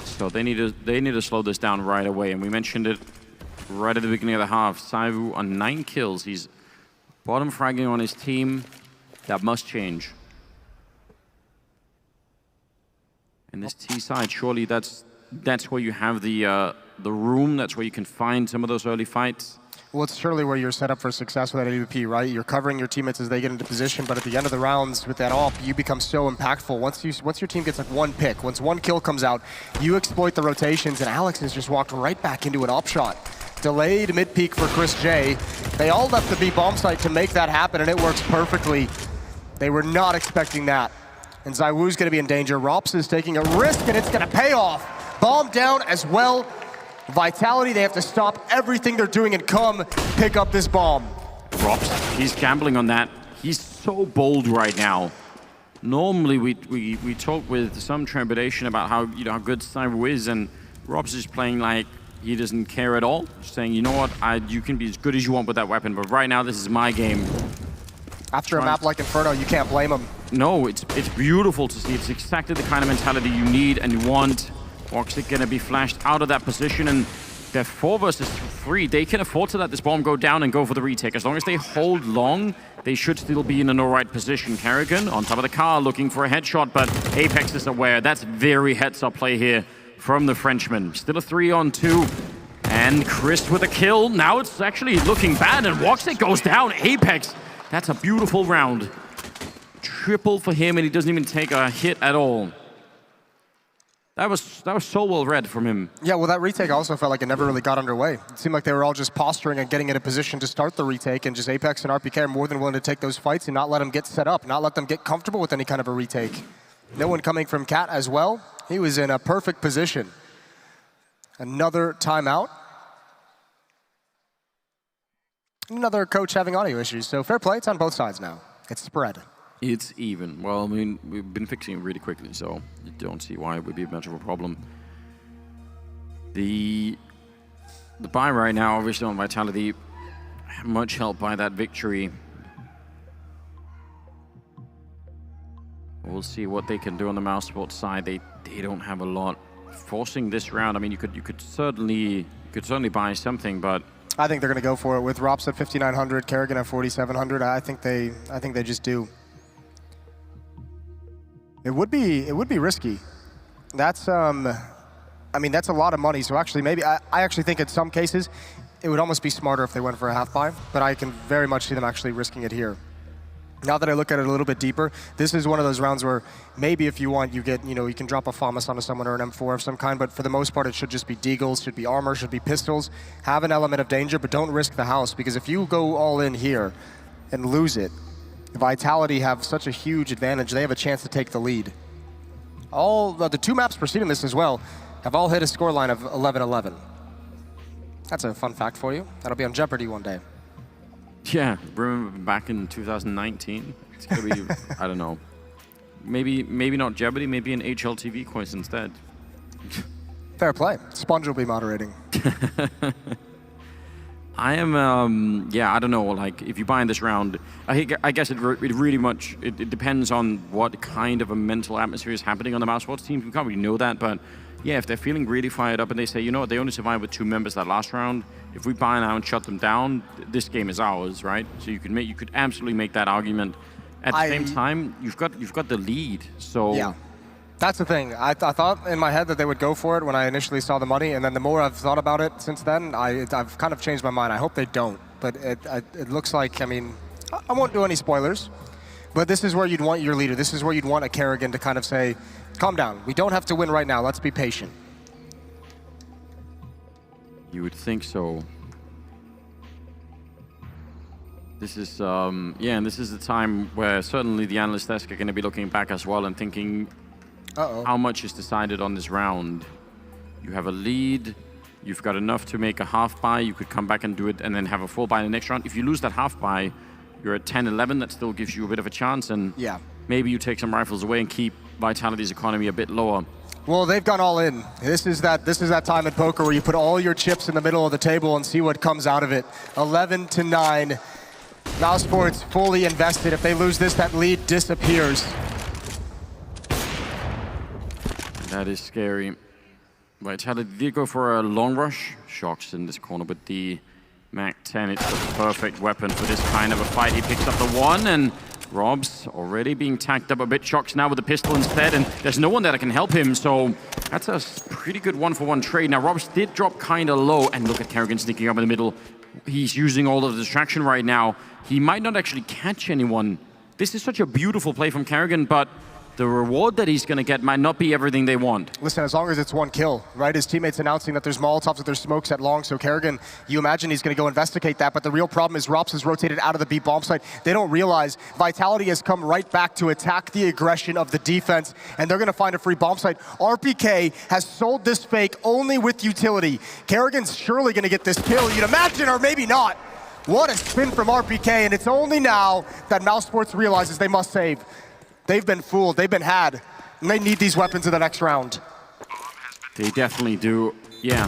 So they need to slow this down right away, and we mentioned it right at the beginning of the half. Saivu on 9 kills. He's bottom fragging on his team. That must change. And this T side, surely that's where you have the room. That's where you can find some of those early fights. Well, it's surely where you're set up for success with that AWP, right? You're covering your teammates as they get into position, but at the end of the rounds with that AWP, you become so impactful. Once your team gets like 1 pick, once 1 kill comes out, you exploit the rotations, and Alex has just walked right back into an AWP shot. Delayed mid-peak for Chris J. They all left the B bomb site to make that happen, and it works perfectly. They were not expecting that. And Zywoo's going to be in danger. Rops is taking a risk, and it's going to pay off. Bomb down as well. Vitality, they have to stop everything they're doing and come pick up this bomb. Robs, he's gambling on that. He's so bold right now. Normally we talk with some trepidation about how how good Cyber is, and Robs is playing like he doesn't care at all. Just saying, you know what, you can be as good as you want with that weapon, but right now this is my game. After a map like Inferno, you can't blame him. No, it's beautiful to see. It's exactly the kind of mentality you need and you want. Voxic gonna be flashed out of that position, and they're 4 versus 3. They can afford to let this bomb go down and go for the retake. As long as they hold long, they should still be in an alright position. Karrigan on top of the car looking for a headshot, but Apex is aware. That's very heads-up play here from the Frenchman. Still a 3-on-2. And Chris with a kill. Now it's actually looking bad, and Voxic goes down. Apex, that's a beautiful round. Triple for him, and he doesn't even take a hit at all. That was so well read from him. Yeah, well, that retake also felt like it never really got underway. It seemed like they were all just posturing and getting in a position to start the retake, and just Apex and RPK are more than willing to take those fights and not let them get set up, not let them get comfortable with any kind of a retake. No one coming from Cat as well. He was in a perfect position. Another timeout. Another coach having audio issues, so fair play. It's on both sides now. It's spread. It's even. Well, I mean, we've been fixing it really quickly, so you don't see why it would be much of a problem. The buy right now, obviously on Vitality, much helped by that victory. We'll see what they can do on the mousesports side. They don't have a lot. Forcing this round, I mean, you could certainly buy something, but I think they're going to go for it with Rops at 5,900, Karrigan at 4,700. I think they just do. It would be risky. That's I mean, that's a lot of money. So actually, maybe I actually think in some cases it would almost be smarter if they went for a half buy. But I can very much see them actually risking it here. Now that I look at it a little bit deeper, this is one of those rounds where maybe if you want, you get, you can drop a FAMAS onto someone or an M4 of some kind, but for the most part, it should just be deagles, should be armor, should be pistols. Have an element of danger, but don't risk the house, because if you go all in here and lose it, Vitality have such a huge advantage. They have a chance to take the lead. All the 2 maps preceding this as well have all hit a scoreline of 11-11. That's a fun fact for you. That'll be on Jeopardy one day. yeah, remember back in 2019? It's gonna be, I don't know, maybe not Jeopardy, maybe an HLTV quiz instead. Fair play. Sponge will be moderating. I am, yeah, I don't know, like, if you buy in this round, I guess it really much, it depends on what kind of a mental atmosphere is happening on the mousesports teams. We can't really know that, but yeah, if they're feeling really fired up and they say, you know what, they only survived with 2 members that last round, if we buy now and shut them down, this game is ours, right? So you could absolutely make that argument. At the same time, you've got the lead, so... Yeah. That's the thing. I thought in my head that they would go for it when I initially saw the money, and then the more I've thought about it since then, I've kind of changed my mind. I hope they don't, but it looks like, I mean, I won't do any spoilers, but this is where you'd want your leader. This is where you'd want a Karrigan to kind of say, calm down. We don't have to win right now. Let's be patient. You would think so. This is, yeah, and this is the time where certainly the analyst desk are going to be looking back as well and thinking, how much is decided on this round? You have a lead, you've got enough to make a half buy, you could come back and do it and then have a full buy in the next round. If you lose that half buy, you're at 10-11, that still gives you a bit of a chance, and yeah, maybe you take some rifles away and keep Vitality's economy a bit lower. Well, they've gone all in. This is that time in poker where you put all your chips in the middle of the table and see what comes out of it. 11-9. mousesports fully invested. If they lose this, that lead disappears. That is scary. Vitality did go for a long rush. Shocks in this corner, but the MAC-10, it's the perfect weapon for this kind of a fight. He picks up the 1, and Rob's already being tacked up a bit. Shocks now with the pistol instead, and there's no one that can help him, so that's a pretty good 1-for-1 trade. Now, Rob's did drop kind of low, and look at Karrigan sneaking up in the middle. He's using all of the distraction right now. He might not actually catch anyone. This is such a beautiful play from Karrigan, but the reward that he's going to get might not be everything they want. Listen, as long as it's one kill, right? His teammates announcing that there's Molotovs, that there's smokes at long, so Kerrigan, you imagine he's going to go investigate that, but the real problem is Rops has rotated out of the B bomb site. They don't realize Vitality has come right back to attack the aggression of the defense, and they're going to find a free bomb site. RPK has sold this fake only with utility. Kerrigan's surely going to get this kill, you'd imagine, or maybe not. What a spin from RPK, and it's only now that mousesports realizes they must save. They've been fooled, they've been had, and they need these weapons in the next round. They definitely do. Yeah,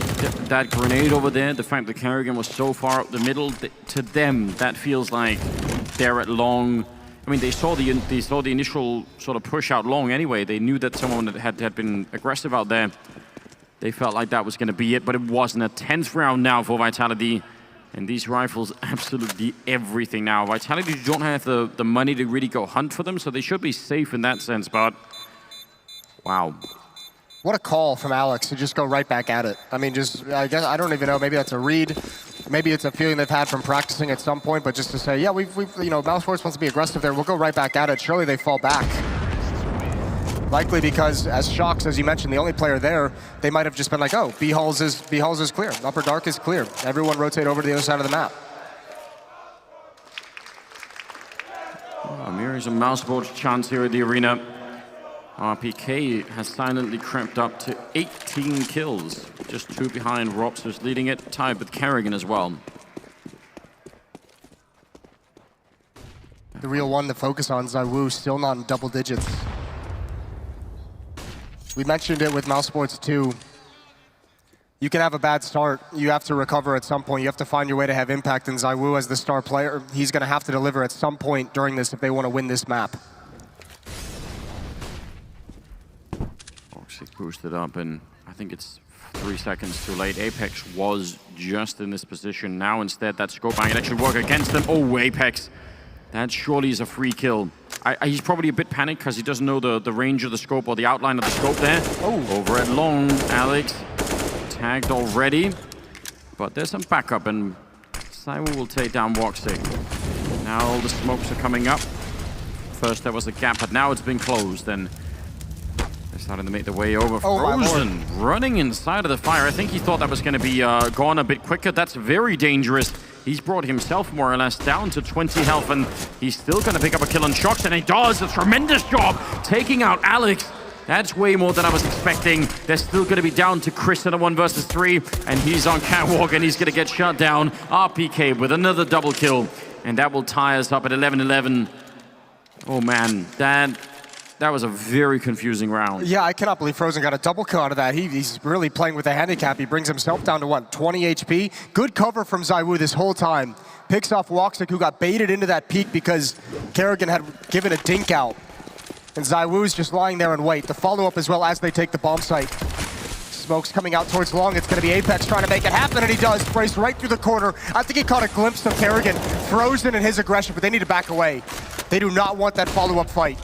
that grenade over there, the fact that Kerrigan was so far up the middle, to them, that feels like they're at long. I mean, they saw the initial sort of push out long anyway. They knew that someone had been aggressive out there. They felt like that was going to be it, but it wasn't. A 10th round now for Vitality. And these rifles, absolutely everything now. Vitality don't have the money to really go hunt for them, so they should be safe in that sense, but wow. What a call from Alex to just go right back at it. I mean, I guess, I don't even know, maybe that's a read. Maybe it's a feeling they've had from practicing at some point, but just to say, yeah, we've you know, mousesports wants to be aggressive there, we'll go right back at it. Surely they fall back. Likely because, as Shocks, as you mentioned, the only player there, they might have just been like, oh, B-Halls is clear. Upper Dark is clear. Everyone rotate over to the other side of the map. Mirrors a mousesports chance here at the arena. RPK has silently crept up to 18 kills. Just 2 behind Rops, who's leading it, tied with Kerrigan as well. The real one to focus on, ZywOo, still not in double digits. We mentioned it with mousesports too. You can have a bad start. You have to recover at some point. You have to find your way to have impact. And ZywOo, as the star player, he's going to have to deliver at some point during this if they want to win this map. Toxic boosted up, and I think it's 3 seconds too late. Apex was just in this position. Now instead, that scope bang, it actually work against them. Oh, Apex. That surely is a free kill. He's probably a bit panicked because he doesn't know the range of the scope or the outline of the scope there. Oh. Over at long, Alex tagged already. But there's some backup, and ZywOo will take down Woxic. Now all the smokes are coming up. First there was a gap, but now it's been closed, and they're starting to make their way over. Frozen running inside of the fire. I think he thought that was going to be gone a bit quicker. That's very dangerous. He's brought himself more or less down to 20 health, and he's still going to pick up a kill on Shocks, and he does a tremendous job taking out Alex. That's way more than I was expecting. They're still going to be down to Chris in a 1 versus 3, and he's on catwalk, and he's going to get shut down. RPK with another double kill, and that will tie us up at 11-11. Oh man, that was a very confusing round. Yeah, I cannot believe Frozen got a double kill out of that. He's really playing with a handicap. He brings himself down to, what, 20 HP? Good cover from ZywOo this whole time. Picks off Woxic, who got baited into that peak because Kerrigan had given a dink out. And ZywOo's just lying there and wait. The follow-up as well as they take the bomb site. Smoke's coming out towards long. It's going to be Apex trying to make it happen, and he does. Sprays right through the corner. I think he caught a glimpse of Kerrigan. Frozen in his aggression, but they need to back away. They do not want that follow-up fight.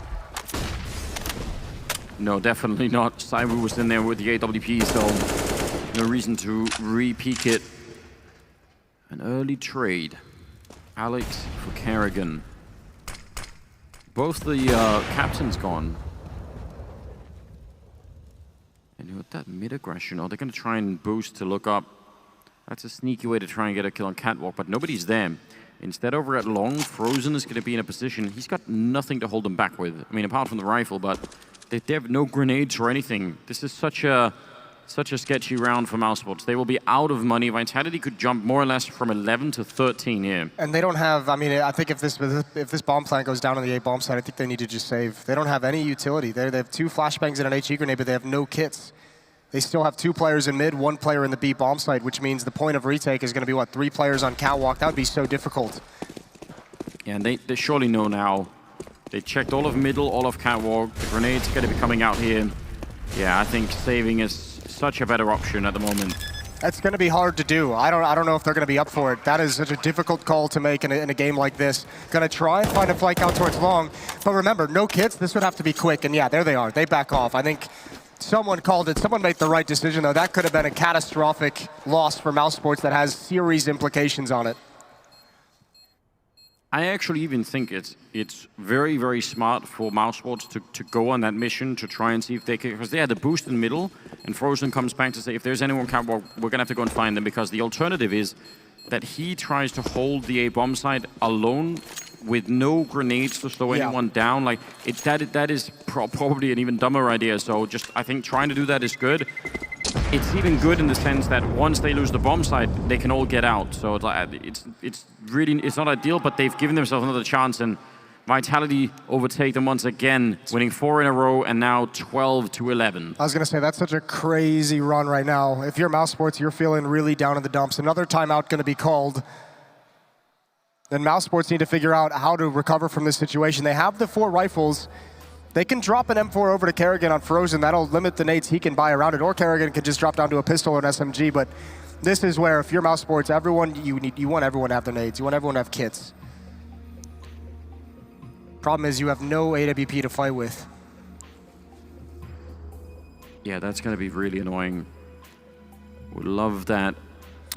No, definitely not. ZywOo was in there with the AWP, so no reason to re-peek it. An early trade. Alex for Kerrigan. Both the captains gone. And with that mid-aggression, they're going to try and boost to look up. That's a sneaky way to try and get a kill on catwalk, but nobody's there. Instead, over at long, Frozen is going to be in a position. He's got nothing to hold him back with. I mean, apart from the rifle, but they have no grenades or anything. This is such a sketchy round for mousesports. They will be out of money. Vitality could jump more or less from 11 to 13 here. And they don't have, I mean, I think if this bomb plant goes down on the A bomb site, I think they need to just save. They don't have any utility. They have 2 flashbangs and an HE grenade, but they have no kits. They still have 2 players in mid, 1 player in the B bomb site, which means the point of retake is going to be, what, 3 players on catwalk? That would be so difficult. Yeah, and they surely know now. They checked all of middle, all of catwalk. The grenade's going to be coming out here. Yeah, I think saving is such a better option at the moment. That's going to be hard to do. I don't know if they're going to be up for it. That is such a difficult call to make in a game like this. Going to try and find a flank out towards long. But remember, no kits. This would have to be quick. And yeah, there they are. They back off. I think someone called it. Someone made the right decision, though. That could have been a catastrophic loss for mousesports that has series implications on it. I actually even think it's very, very smart for mousesports to go on that mission to try and see if they can, because they had the boost in the middle, and Frozen comes back to say, if there's anyone catwalk, we're going to have to go and find them, because the alternative is that he tries to hold the A bomb site alone with no grenades to slow anyone down. Like, that is probably an even dumber idea, so just, I think trying to do that is good. It's even good in the sense that once they lose the bomb site, they can all get out. So it's really, it's not ideal, but they've given themselves another chance, and Vitality overtake them once again, winning 4 in a row, and now 12-11. I was going to say, that's such a crazy run right now. If you're mousesports, you're feeling really down in the dumps. Another timeout going to be called. Then mousesports need to figure out how to recover from this situation. They have the 4 rifles. They can drop an M4 over to Kerrigan on Frozen. That'll limit the nades he can buy around it, or Kerrigan can just drop down to a pistol or an SMG. But this is where, if you're mousesports, you want everyone to have their nades. You want everyone to have kits. Problem is, you have no AWP to fight with. Yeah, that's going to be really annoying. Would love that.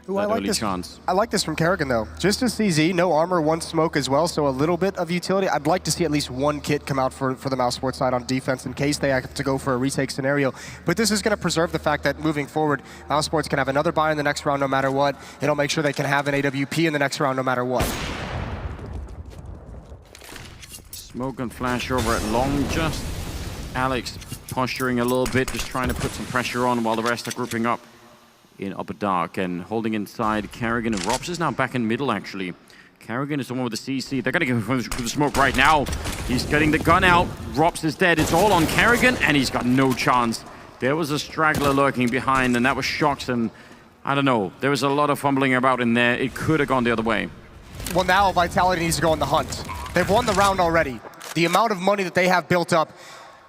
Ooh, I like this. Chance. I like this from Kerrigan, though. Just a CZ, no armor, 1 smoke as well, so a little bit of utility. I'd like to see at least 1 kit come out for the mousesports side on defense in case they have to go for a retake scenario. But this is going to preserve the fact that moving forward, mousesports can have another buy in the next round no matter what. It'll make sure they can have an AWP in the next round no matter what. Smoke and flash over at long, just Alex posturing a little bit, just trying to put some pressure on while the rest are grouping up in upper dark and holding inside Kerrigan. And Robs is now back in middle, actually. Kerrigan is the one with the CC. They're going to give him the smoke right now. He's getting the gun out. Robs is dead. It's all on Kerrigan, and he's got no chance. There was a straggler lurking behind, and that was Shox, and I don't know. There was a lot of fumbling about in there. It could have gone the other way. Well, now Vitality needs to go on the hunt. They've won the round already. The amount of money that they have built up,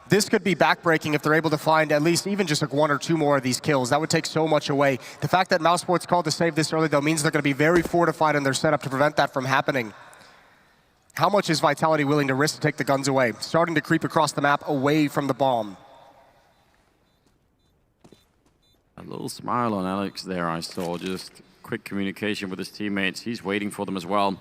this could be backbreaking if they're able to find at least even just like 1 or 2 more of these kills. That would take so much away. The fact that mousesports called to save this early, though, means they're going to be very fortified in their setup to prevent that from happening. How much is Vitality willing to risk to take the guns away? Starting to creep across the map away from the bomb. A little smile on Alex there, I saw. Just quick communication with his teammates. He's waiting for them as well.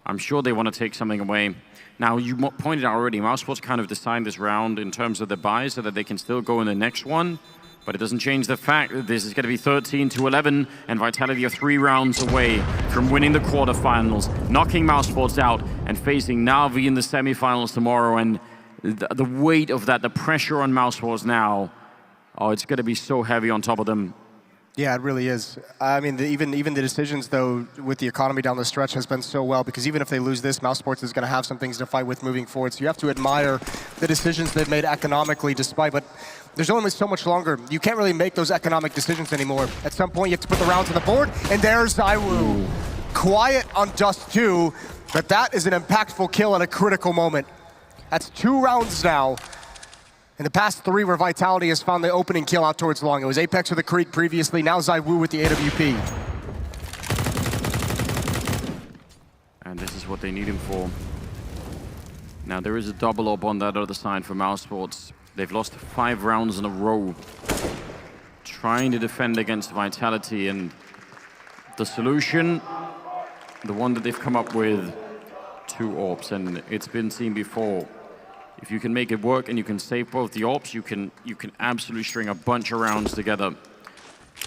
I'm sure they want to take something away. Now, you pointed out already, mousesports kind of designed this round in terms of the buys so that they can still go in the next one, but it doesn't change the fact that this is going to be 13-11, and Vitality are 3 rounds away from winning the quarterfinals, knocking mousesports out, and facing Na'Vi in the semifinals tomorrow. And the weight of that, the pressure on mousesports now, oh, it's going to be so heavy on top of them. Yeah, it really is. I mean, even the decisions, though, with the economy down the stretch has been so well, because even if they lose this, mousesports is going to have some things to fight with moving forward. So you have to admire the decisions they've made economically, despite, but there's only so much longer. You can't really make those economic decisions anymore. At some point, you have to put the rounds on the board, and there's ZywOo. Quiet on Dust 2, but that is an impactful kill at a critical moment. That's 2 rounds now. In the past 3 where Vitality has found the opening kill out towards long. It was Apex with the Creek previously, now ZywOo with the AWP. And this is what they need him for. Now there is a double up on that other side for mousesports. They've lost 5 rounds in a row trying to defend against Vitality, and the solution, the one that they've come up with, 2 AWPs, and it's been seen before. If you can make it work and you can save both the AWPs, you can absolutely string a bunch of rounds together.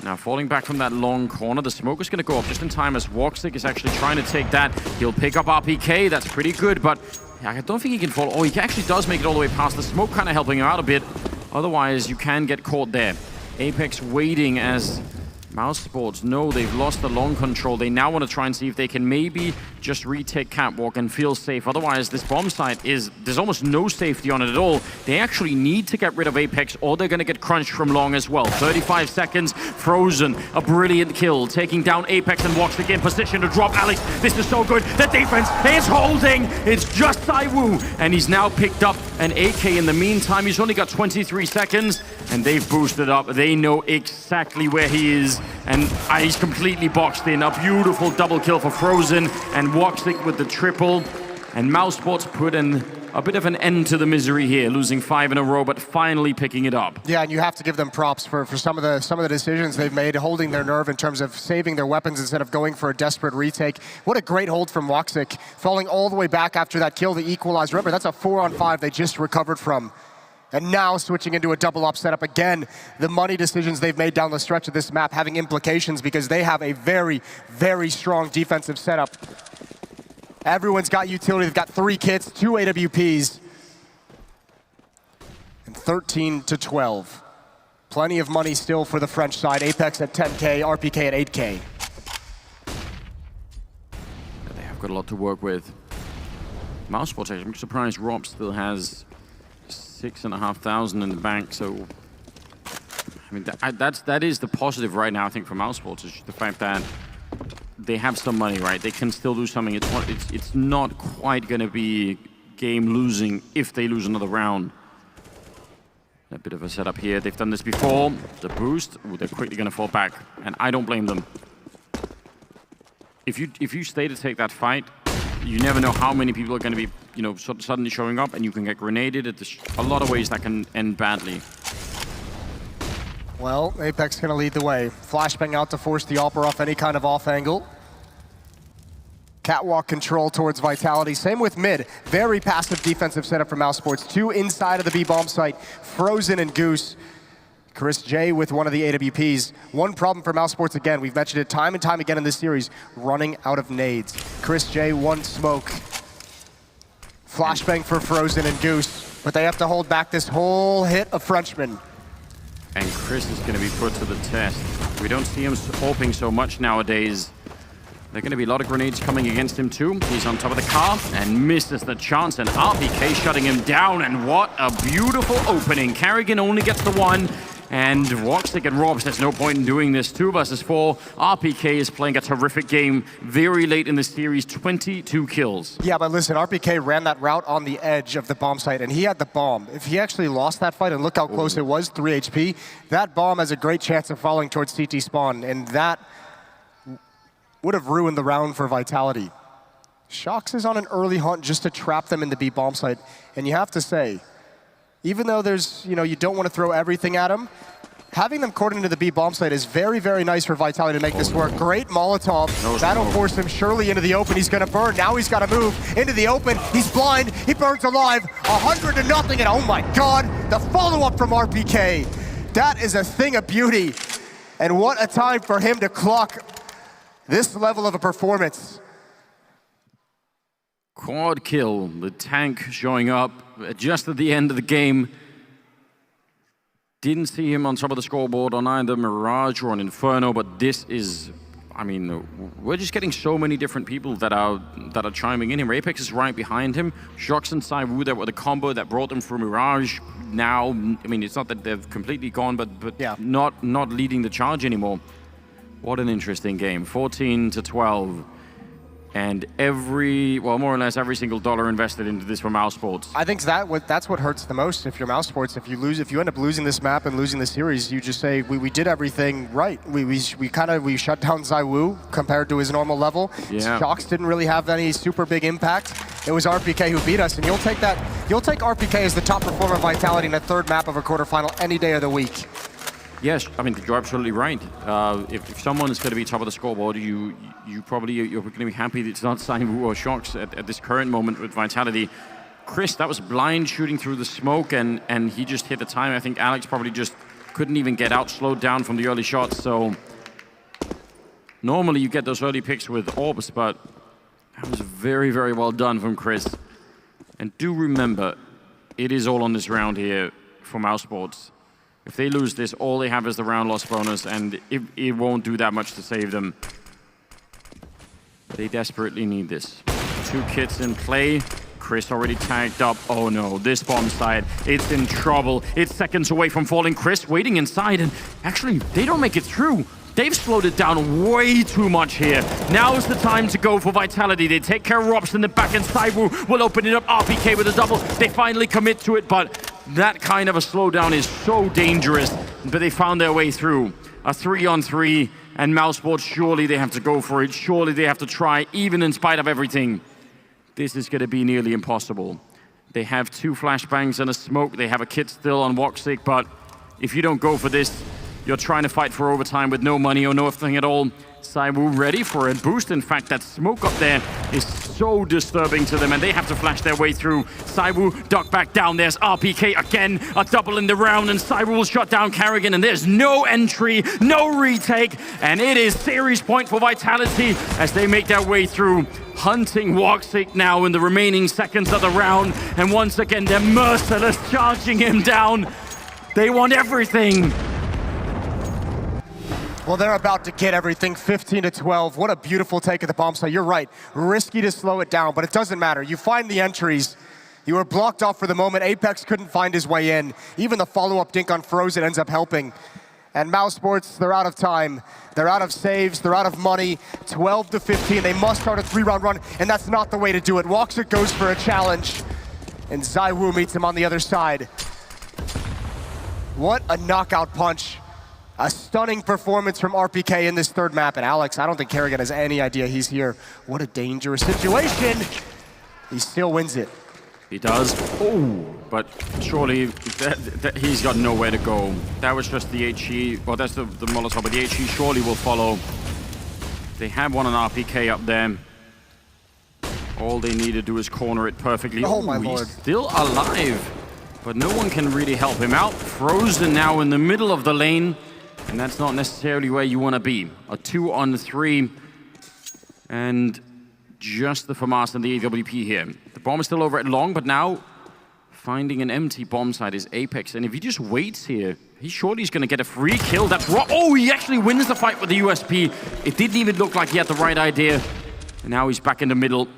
Now, falling back from that long corner, the smoke is going to go up just in time as Woxic is actually trying to take that. He'll pick up RPK, that's pretty good, but I don't think he can fall. Oh, he actually does make it all the way past. The smoke kind of helping him out a bit. Otherwise, you can get caught there. Apex waiting as mousesports know they've lost the long control. They now want to try and see if they can maybe just retake Catwalk and feel safe. Otherwise, this bomb site there's almost no safety on it at all. They actually need to get rid of Apex or they're going to get crunched from long as well. 35 seconds, Frozen, a brilliant kill, taking down Apex and Woxic in position to drop Alex. This is so good. The defense is holding. It's just ZywOo, and he's now picked up an AK in the meantime. He's only got 23 seconds, and they've boosted up. They know exactly where he is, and he's completely boxed in. A beautiful double kill for Frozen, and Woxic with the triple. And mousesports put in a bit of an end to the misery here, losing 5 in a row, but finally picking it up. Yeah, and you have to give them props for some of the decisions they've made, holding their nerve in terms of saving their weapons instead of going for a desperate retake. What a great hold from Woxic, falling all the way back after that kill, the equalize. Remember, that's a 4-on-5 they just recovered from. And now switching into a double up setup again. The money decisions they've made down the stretch of this map having implications because they have a very, very strong defensive setup. Everyone's got utility. They've got 3 kits, 2 AWPs. And 13-12. Plenty of money still for the French side. Apex at 10K, RPK at 8K. They have got a lot to work with. mousesports, I'm surprised Rob still has 6,500 in the bank, so I mean that is the positive right now, I think, for mousesports, is just the fact that they have some money, right? They can still do something. It's not quite going to be game losing if they lose another round. A bit of a setup here. They've done this before. The boost, ooh, they're quickly going to fall back, and I don't blame them. If you stay to take that fight, you never know how many people are going to be, you know, suddenly showing up, and you can get grenaded. There's a lot of ways that can end badly. Well, Apex going to lead the way. Flashbang out to force the Opera off any kind of off angle. Catwalk control towards Vitality. Same with mid. Very passive defensive setup for mousesports. 2 inside of the B bomb site. Frozen and Goose. Chris J with one of the AWPs. One problem for mousesports, again, we've mentioned it time and time again in this series, running out of nades. Chris J, 1 smoke. Flashbang for Frozen and Goose, but they have to hold back this whole hit of Frenchmen. And Chris is going to be put to the test. We don't see him hoping so much nowadays. There are going to be a lot of grenades coming against him too. He's on top of the car and misses the chance, and RPK shutting him down, and what a beautiful opening. Carrigan only gets the 1, and Woxic and Robs, there's no point in doing this. 2 versus 4. RPK is playing a terrific game very late in the series, 22 kills. Yeah, but listen, RPK ran that route on the edge of the bomb site, and he had the bomb. If he actually lost that fight, and look how close it was, 3 HP, that bomb has a great chance of falling towards CT spawn, and that would have ruined the round for Vitality. Shox is on an early hunt just to trap them in the B bomb site, and you have to say, even though there's, you know, you don't want to throw everything at them, having them cordoned into the B bomb site is very, very nice for Vitality to make this work. Great Molotov. That'll force him surely into the open. He's going to burn. Now he's got to move into the open. He's blind. He burns alive. 100-0, and oh my God, the follow-up from RPK. That is a thing of beauty. And what a time for him to clock this level of a performance. Quad kill, the tank showing up just at the end of the game. Didn't see him on top of the scoreboard on either Mirage or an Inferno, but this is, I mean, we're just getting so many different people that are chiming in here. Apex is right behind him. Shox and Saiwu, that were the combo that brought them through Mirage. Now, I mean, it's not that they've completely gone, but yeah, not leading the charge anymore. What an interesting game, 14-12. And more or less every single dollar invested into this for mousesports. I think that's what hurts the most if you're mousesports. If you end up losing this map and losing the series, you just say, we did everything right. We shut down Zaiwu compared to his normal level. Yeah. Shox didn't really have any super big impact. It was RPK who beat us, and you'll take RPK as the top performer of Vitality in the 3rd map of a quarterfinal any day of the week. Yes, I mean, you're absolutely right. If someone is going to be top of the scoreboard, you're going to be happy that it's not Saiwu or Shox at this current moment with Vitality. Chris, that was blind shooting through the smoke, and he just hit the time. I think Alex probably just couldn't even get out, slowed down from the early shots. So normally you get those early picks with orbs, but that was very, very well done from Chris. And do remember, it is all on this round here for mousesports. If they lose this, all they have is the round loss bonus, and it won't do that much to save them. They desperately need this. 2 kits in play. Chris already tagged up. Oh no, this bomb side, it's in trouble. It's seconds away from falling. Chris waiting inside, and actually, they don't make it through. They've slowed it down way too much here. Now is the time to go for Vitality. They take care of Robs in the back, and Saiwu will open it up. RPK with a double. They finally commit to it, but that kind of a slowdown is so dangerous. But they found their way through. A 3-on-3, and mousesports, surely they have to go for it. Surely they have to try, even in spite of everything. This is going to be nearly impossible. They have 2 flashbangs and a smoke. They have a kit still on Woxic, but if you don't go for this, you're trying to fight for overtime with no money or nothing at all. ZywOo ready for a boost. In fact, that smoke up there is so disturbing to them, and they have to flash their way through. ZywOo duck back down. There's RPK again, a double in the round, and ZywOo will shut down Carrigan, and there's no entry, no retake, and it is series point for Vitality as they make their way through, hunting Woxic now in the remaining seconds of the round, and once again, they're merciless, charging him down. They want everything. Well, they're about to get everything, 15-12. What a beautiful take at the bomb site. You're right, risky to slow it down, but it doesn't matter. You find the entries. You were blocked off for the moment. Apex couldn't find his way in. Even the follow-up dink on Frozen ends up helping. And mousesports, they're out of time. They're out of saves, they're out of money. 12-15, they must start a 3-round run, and that's not the way to do it. Woxic goes for a challenge, and ZywOo meets him on the other side. What a knockout punch. A stunning performance from RPK in this third map. And Alex, I don't think Carrigan has any idea he's here. What a dangerous situation. He still wins it. He does. Oh, but surely he's got nowhere to go. That was just the HE. Well, that's the Molotov, but the HE surely will follow. They have one on RPK up there. All they need to do is corner it perfectly. Oh, my lord. He's still alive, but no one can really help him out. Frozen now in the middle of the lane. And that's not necessarily where you want to be. A 2-on-3, and just the FAMAS and the AWP here. The bomb is still over at long, but now finding an empty bomb site is Apex. And if he just waits here, he surely is going to get a free kill. That's wrong. Oh, he actually wins the fight with the USP. It didn't even look like he had the right idea. And now he's back in the middle.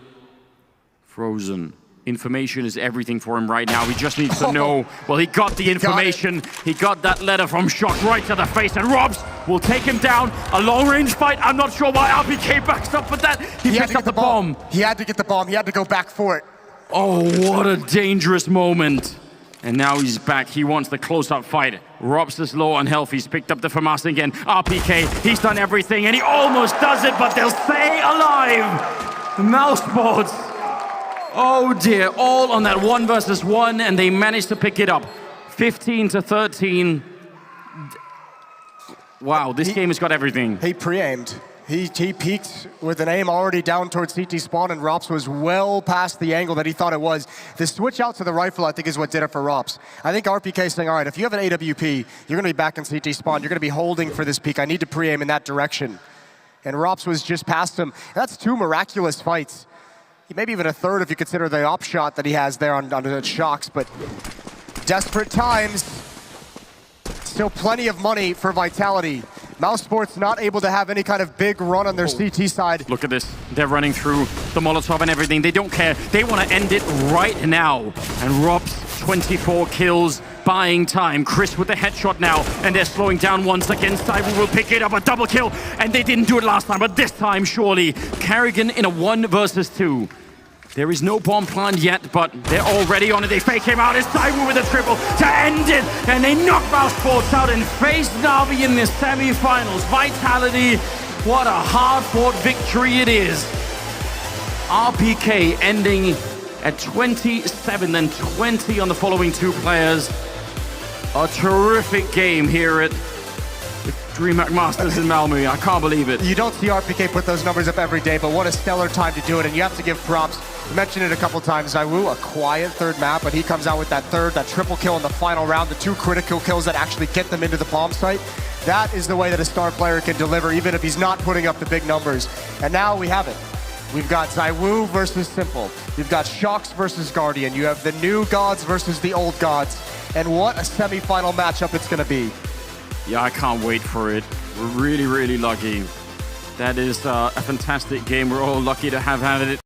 Frozen. Information is everything for him right now. He just needs to know. Well, he got the information. He got that letter from Shock right to the face, and Robs will take him down. A long-range fight. I'm not sure why RPK backs up with that. He picked up the bomb. He had to get the bomb. He had to go back for it. Oh, what a dangerous moment. And now he's back. He wants the close-up fight. Robs is low on health. He's picked up the FAMAS again. RPK, he's done everything, and he almost does it, but they'll stay alive. mousesports. Oh dear, all on that 1 versus 1, and they managed to pick it up. 15-13. Wow, this game has got everything. He pre-aimed. He peeked with an aim already down towards CT spawn, and Rops was well past the angle that he thought it was. The switch out to the rifle, I think, is what did it for Rops. I think RPK is saying, all right, if you have an AWP, you're going to be back in CT spawn. You're going to be holding for this peek. I need to pre-aim in that direction. And Rops was just past him. That's 2 miraculous fights. Maybe even a third if you consider the op shot that he has there on the shocks, but desperate times. Still plenty of money for Vitality. mousesports not able to have any kind of big run on their CT side. Look at this. They're running through the Molotov and everything. They don't care. They want to end it right now. And Robs, 24 kills, buying time. Chris with the headshot now, and they're slowing down once again. ZywOo will pick it up, a double kill, and they didn't do it last time, but this time, surely. Carrigan in a 1 versus 2. There is no bomb plant yet, but they're already on it. They fake him out. It's ZywOo with a triple to end it, and they knock mousesports out and face Na'Vi in the semifinals. Vitality, what a hard-fought victory it is. RPK ending at 27 and 20 on the following 2 players. A terrific game here at the DreamHack Masters in Malmö. I can't believe it. You don't see RPK put those numbers up every day, but what a stellar time to do it, and you have to give props. You mentioned it a couple times, ZywOo, a quiet third map, but he comes out with that triple kill in the final round, the 2 critical kills that actually get them into the bomb site. That is the way that a star player can deliver, even if he's not putting up the big numbers. And now we have it. We've got ZywOo versus Simple. You've got Shocks versus Guardian. You have the new gods versus the old gods. And what a semi-final matchup it's going to be. Yeah, I can't wait for it. We're really, really lucky. That is a fantastic game. We're all lucky to have had it.